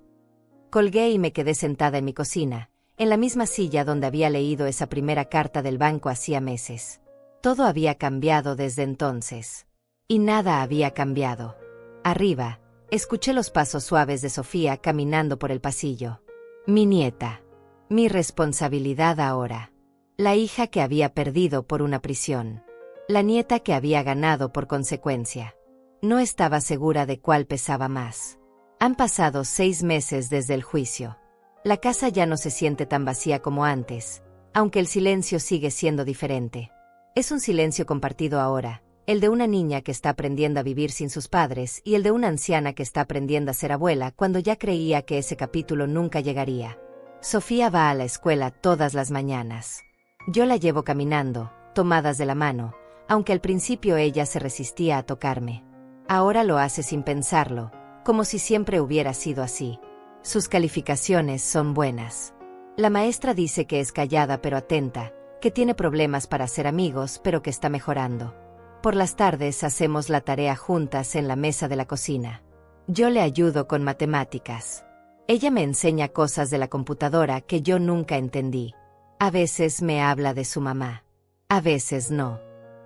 Colgué y me quedé sentada en mi cocina, en la misma silla donde había leído esa primera carta del banco hacía meses. Todo había cambiado desde entonces. Y nada había cambiado. Arriba, escuché los pasos suaves de Sofía caminando por el pasillo. Mi nieta. Mi responsabilidad ahora. La hija que había perdido por una prisión. La nieta que había ganado por consecuencia. No estaba segura de cuál pesaba más. Han pasado 6 meses desde el juicio. La casa ya no se siente tan vacía como antes, aunque el silencio sigue siendo diferente. Es un silencio compartido ahora, el de una niña que está aprendiendo a vivir sin sus padres y el de una anciana que está aprendiendo a ser abuela cuando ya creía que ese capítulo nunca llegaría. Sofía va a la escuela todas las mañanas. Yo la llevo caminando, tomadas de la mano, aunque al principio ella se resistía a tocarme. Ahora lo hace sin pensarlo, como si siempre hubiera sido así. Sus calificaciones son buenas. La maestra dice que es callada pero atenta, que tiene problemas para hacer amigos pero que está mejorando. Por las tardes hacemos la tarea juntas en la mesa de la cocina. Yo le ayudo con matemáticas. Ella me enseña cosas de la computadora que yo nunca entendí. A veces me habla de su mamá. A veces no.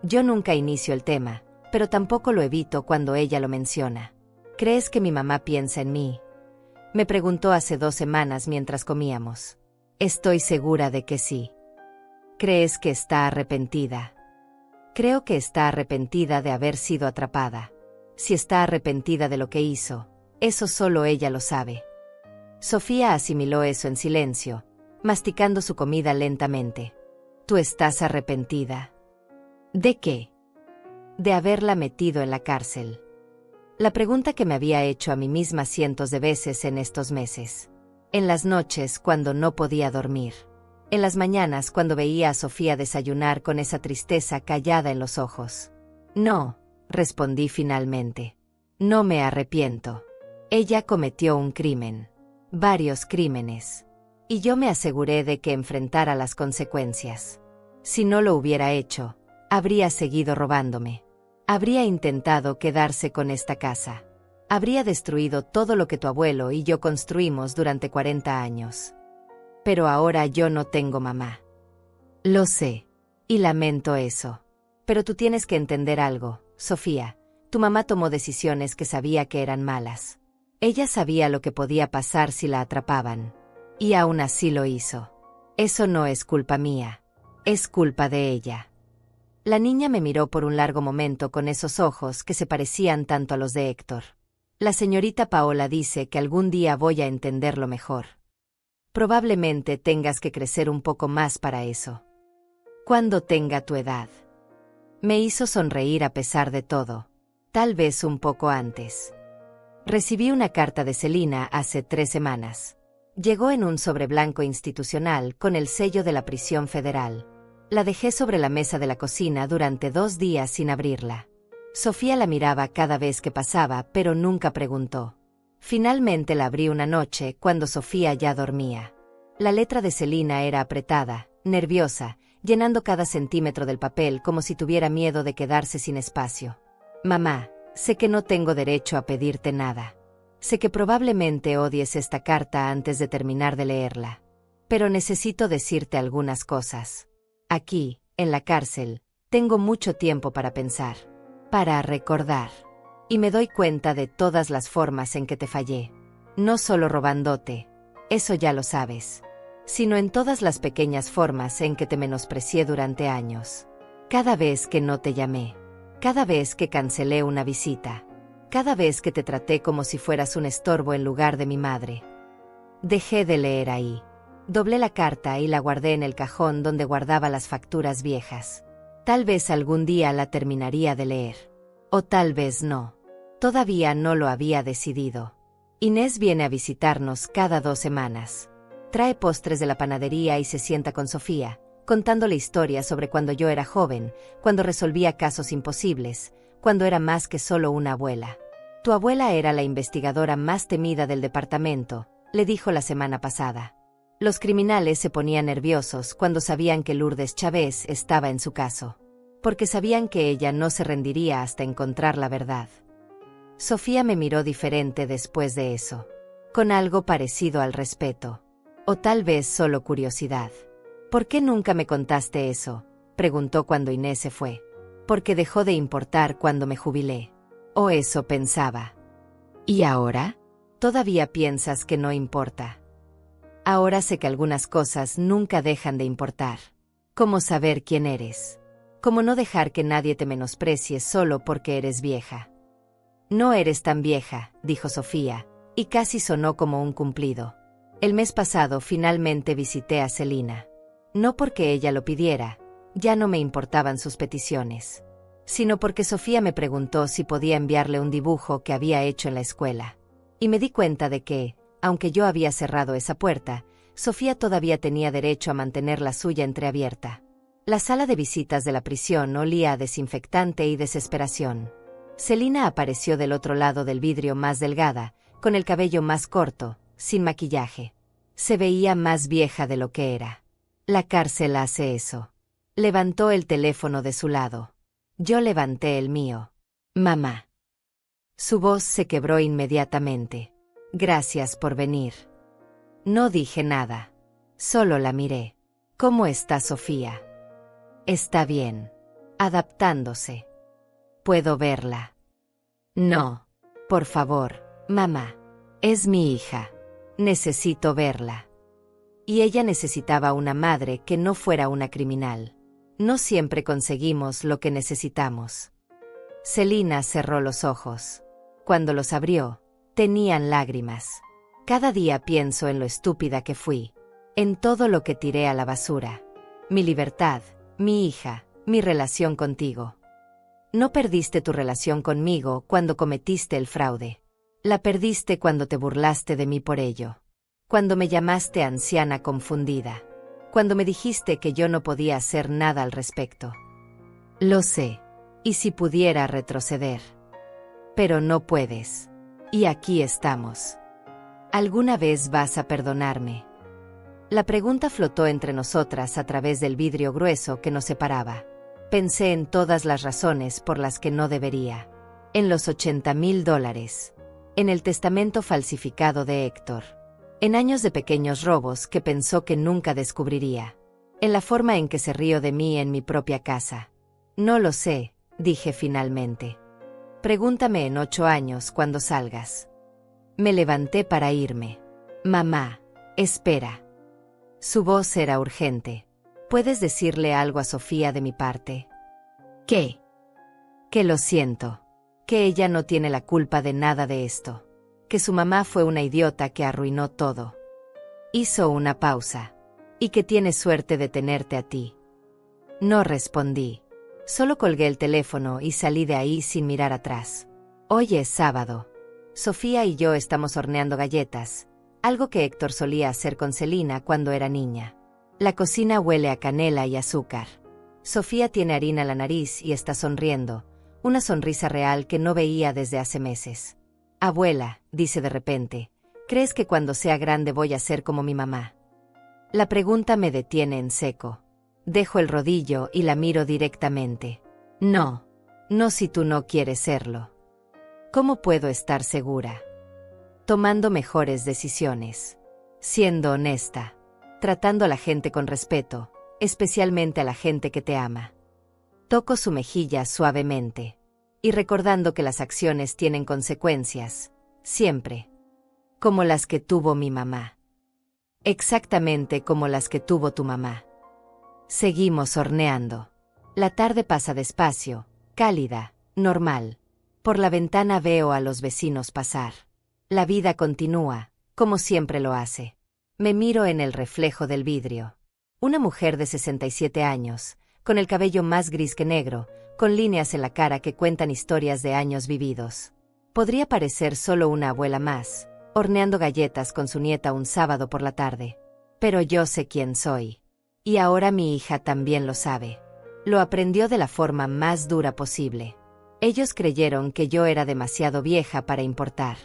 Yo nunca inicio el tema, pero tampoco lo evito cuando ella lo menciona. ¿Crees que mi mamá piensa en mí? Me preguntó hace 2 semanas mientras comíamos. Estoy segura de que sí. ¿Crees que está arrepentida? Creo que está arrepentida de haber sido atrapada. Si está arrepentida de lo que hizo, eso solo ella lo sabe. Sofía asimiló eso en silencio, masticando su comida lentamente. ¿Tú estás arrepentida? ¿De qué? De haberla metido en la cárcel. La pregunta que me había hecho a mí misma cientos de veces en estos meses. En las noches cuando no podía dormir. En las mañanas cuando veía a Sofía desayunar con esa tristeza callada en los ojos. No, respondí finalmente. No me arrepiento. Ella cometió un crimen. Varios crímenes. Y yo me aseguré de que enfrentara las consecuencias. Si no lo hubiera hecho, habría seguido robándome. Habría intentado quedarse con esta casa. Habría destruido todo lo que tu abuelo y yo construimos durante 40 años. Pero ahora yo no tengo mamá. Lo sé. Y lamento eso. Pero tú tienes que entender algo, Sofía. Tu mamá tomó decisiones que sabía que eran malas. Ella sabía lo que podía pasar si la atrapaban. Y aún así lo hizo. Eso no es culpa mía. Es culpa de ella. La niña me miró por un largo momento con esos ojos que se parecían tanto a los de Héctor. La señorita Paola dice que algún día voy a entenderlo mejor. Probablemente tengas que crecer un poco más para eso. Cuando tenga tu edad. Me hizo sonreír a pesar de todo. Tal vez un poco antes. Recibí una carta de Celina hace 3 semanas. Llegó en un sobre blanco institucional con el sello de la prisión federal. La dejé sobre la mesa de la cocina durante 2 días sin abrirla. Sofía la miraba cada vez que pasaba, pero nunca preguntó. Finalmente la abrí una noche cuando Sofía ya dormía. La letra de Celina era apretada, nerviosa, llenando cada centímetro del papel como si tuviera miedo de quedarse sin espacio. Mamá, sé que no tengo derecho a pedirte nada. Sé que probablemente odies esta carta antes de terminar de leerla. Pero necesito decirte algunas cosas. Aquí, en la cárcel, tengo mucho tiempo para pensar. Para recordar. Y me doy cuenta de todas las formas en que te fallé. No solo robándote, eso ya lo sabes. Sino en todas las pequeñas formas en que te menosprecié durante años. Cada vez que no te llamé. Cada vez que cancelé una visita. Cada vez que te traté como si fueras un estorbo en lugar de mi madre. Dejé de leer ahí. Doblé la carta y la guardé en el cajón donde guardaba las facturas viejas. Tal vez algún día la terminaría de leer. O tal vez no. Todavía no lo había decidido. Inés viene a visitarnos cada 2 semanas. Trae postres de la panadería y se sienta con Sofía, contándole historias sobre cuando yo era joven, cuando resolvía casos imposibles, cuando era más que solo una abuela. Tu abuela era la investigadora más temida del departamento, le dijo la semana pasada. Los criminales se ponían nerviosos cuando sabían que Lourdes Chávez estaba en su caso, porque sabían que ella no se rendiría hasta encontrar la verdad. Sofía me miró diferente después de eso, con algo parecido al respeto, o tal vez solo curiosidad. ¿Por qué nunca me contaste eso?, preguntó cuando Inés se fue. Porque dejó de importar cuando me jubilé. O eso pensaba. ¿Y ahora? Todavía piensas que no importa. Ahora sé que algunas cosas nunca dejan de importar. Como saber quién eres. Como no dejar que nadie te menosprecie solo porque eres vieja. No eres tan vieja, dijo Sofía, y casi sonó como un cumplido. El mes pasado finalmente visité a Celina. No porque ella lo pidiera, ya no me importaban sus peticiones, sino porque Sofía me preguntó si podía enviarle un dibujo que había hecho en la escuela. Y me di cuenta de que, aunque yo había cerrado esa puerta, Sofía todavía tenía derecho a mantener la suya entreabierta. La sala de visitas de la prisión olía a desinfectante y desesperación. Celina apareció del otro lado del vidrio, más delgada, con el cabello más corto, sin maquillaje. Se veía más vieja de lo que era. La cárcel hace eso. Levantó el teléfono de su lado. Yo levanté el mío. Mamá. Su voz se quebró inmediatamente. Gracias por venir. No dije nada. Solo la miré. ¿Cómo está Sofía? Está bien. Adaptándose. ¿Puedo verla? No. Por favor, mamá. Es mi hija. Necesito verla. Y ella necesitaba una madre que no fuera una criminal. No siempre conseguimos lo que necesitamos. Celina cerró los ojos. Cuando los abrió, tenían lágrimas. Cada día pienso en lo estúpida que fui, en todo lo que tiré a la basura. Mi libertad, mi hija, mi relación contigo. No perdiste tu relación conmigo cuando cometiste el fraude. La perdiste cuando te burlaste de mí por ello. Cuando me llamaste anciana confundida. Cuando me dijiste que yo no podía hacer nada al respecto. Lo sé. Y si pudiera retroceder. Pero no puedes. Y aquí estamos. ¿Alguna vez vas a perdonarme? La pregunta flotó entre nosotras a través del vidrio grueso que nos separaba. Pensé en todas las razones por las que no debería. En los $80,000. En el testamento falsificado de Héctor. En años de pequeños robos que pensó que nunca descubriría. En la forma en que se rió de mí en mi propia casa. No lo sé, dije finalmente. Pregúntame en 8 años cuando salgas. Me levanté para irme. Mamá, espera. Su voz era urgente. ¿Puedes decirle algo a Sofía de mi parte? ¿Qué? Que lo siento. Que ella no tiene la culpa de nada de esto. Que su mamá fue una idiota que arruinó todo. Hizo una pausa. Y que tiene suerte de tenerte a ti. No respondí. Solo colgué el teléfono y salí de ahí sin mirar atrás. Hoy es sábado. Sofía y yo estamos horneando galletas, algo que Héctor solía hacer con Celina cuando era niña. La cocina huele a canela y azúcar. Sofía tiene harina en la nariz y está sonriendo, una sonrisa real que no veía desde hace meses. Abuela, dice de repente, ¿crees que cuando sea grande voy a ser como mi mamá? La pregunta me detiene en seco. Dejo el rodillo y la miro directamente. No. No si tú no quieres serlo. ¿Cómo puedo estar segura? Tomando mejores decisiones. Siendo honesta. Tratando a la gente con respeto, especialmente a la gente que te ama. Toco su mejilla suavemente. Y recordando que las acciones tienen consecuencias. Siempre. Como las que tuvo mi mamá. Exactamente como las que tuvo tu mamá. Seguimos horneando. La tarde pasa despacio, cálida, normal. Por la ventana veo a los vecinos pasar. La vida continúa, como siempre lo hace. Me miro en el reflejo del vidrio. Una mujer de 67 años, con el cabello más gris que negro, con líneas en la cara que cuentan historias de años vividos. Podría parecer solo una abuela más, horneando galletas con su nieta un sábado por la tarde. Pero yo sé quién soy. Y ahora mi hija también lo sabe. Lo aprendió de la forma más dura posible. Ellos creyeron que yo era demasiado vieja para importar,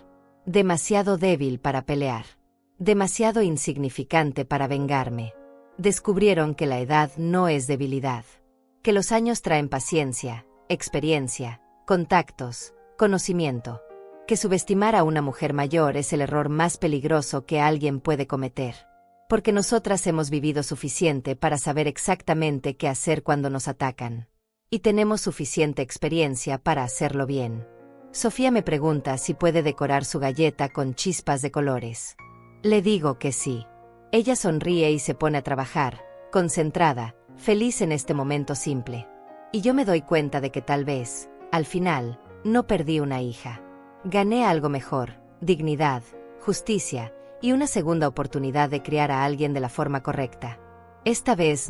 demasiado débil para pelear, demasiado insignificante para vengarme. Descubrieron que la edad no es debilidad, que los años traen paciencia, experiencia, contactos, conocimiento, que subestimar a una mujer mayor es el error más peligroso que alguien puede cometer. Porque nosotras hemos vivido suficiente para saber exactamente qué hacer cuando nos atacan. Y tenemos suficiente experiencia para hacerlo bien. Sofía me pregunta si puede decorar su galleta con chispas de colores. Le digo que sí. Ella sonríe y se pone a trabajar, concentrada, feliz en este momento simple. Y yo me doy cuenta de que tal vez, al final, no perdí una hija. Gané algo mejor, dignidad, justicia, y una segunda oportunidad de criar a alguien de la forma correcta. Esta vez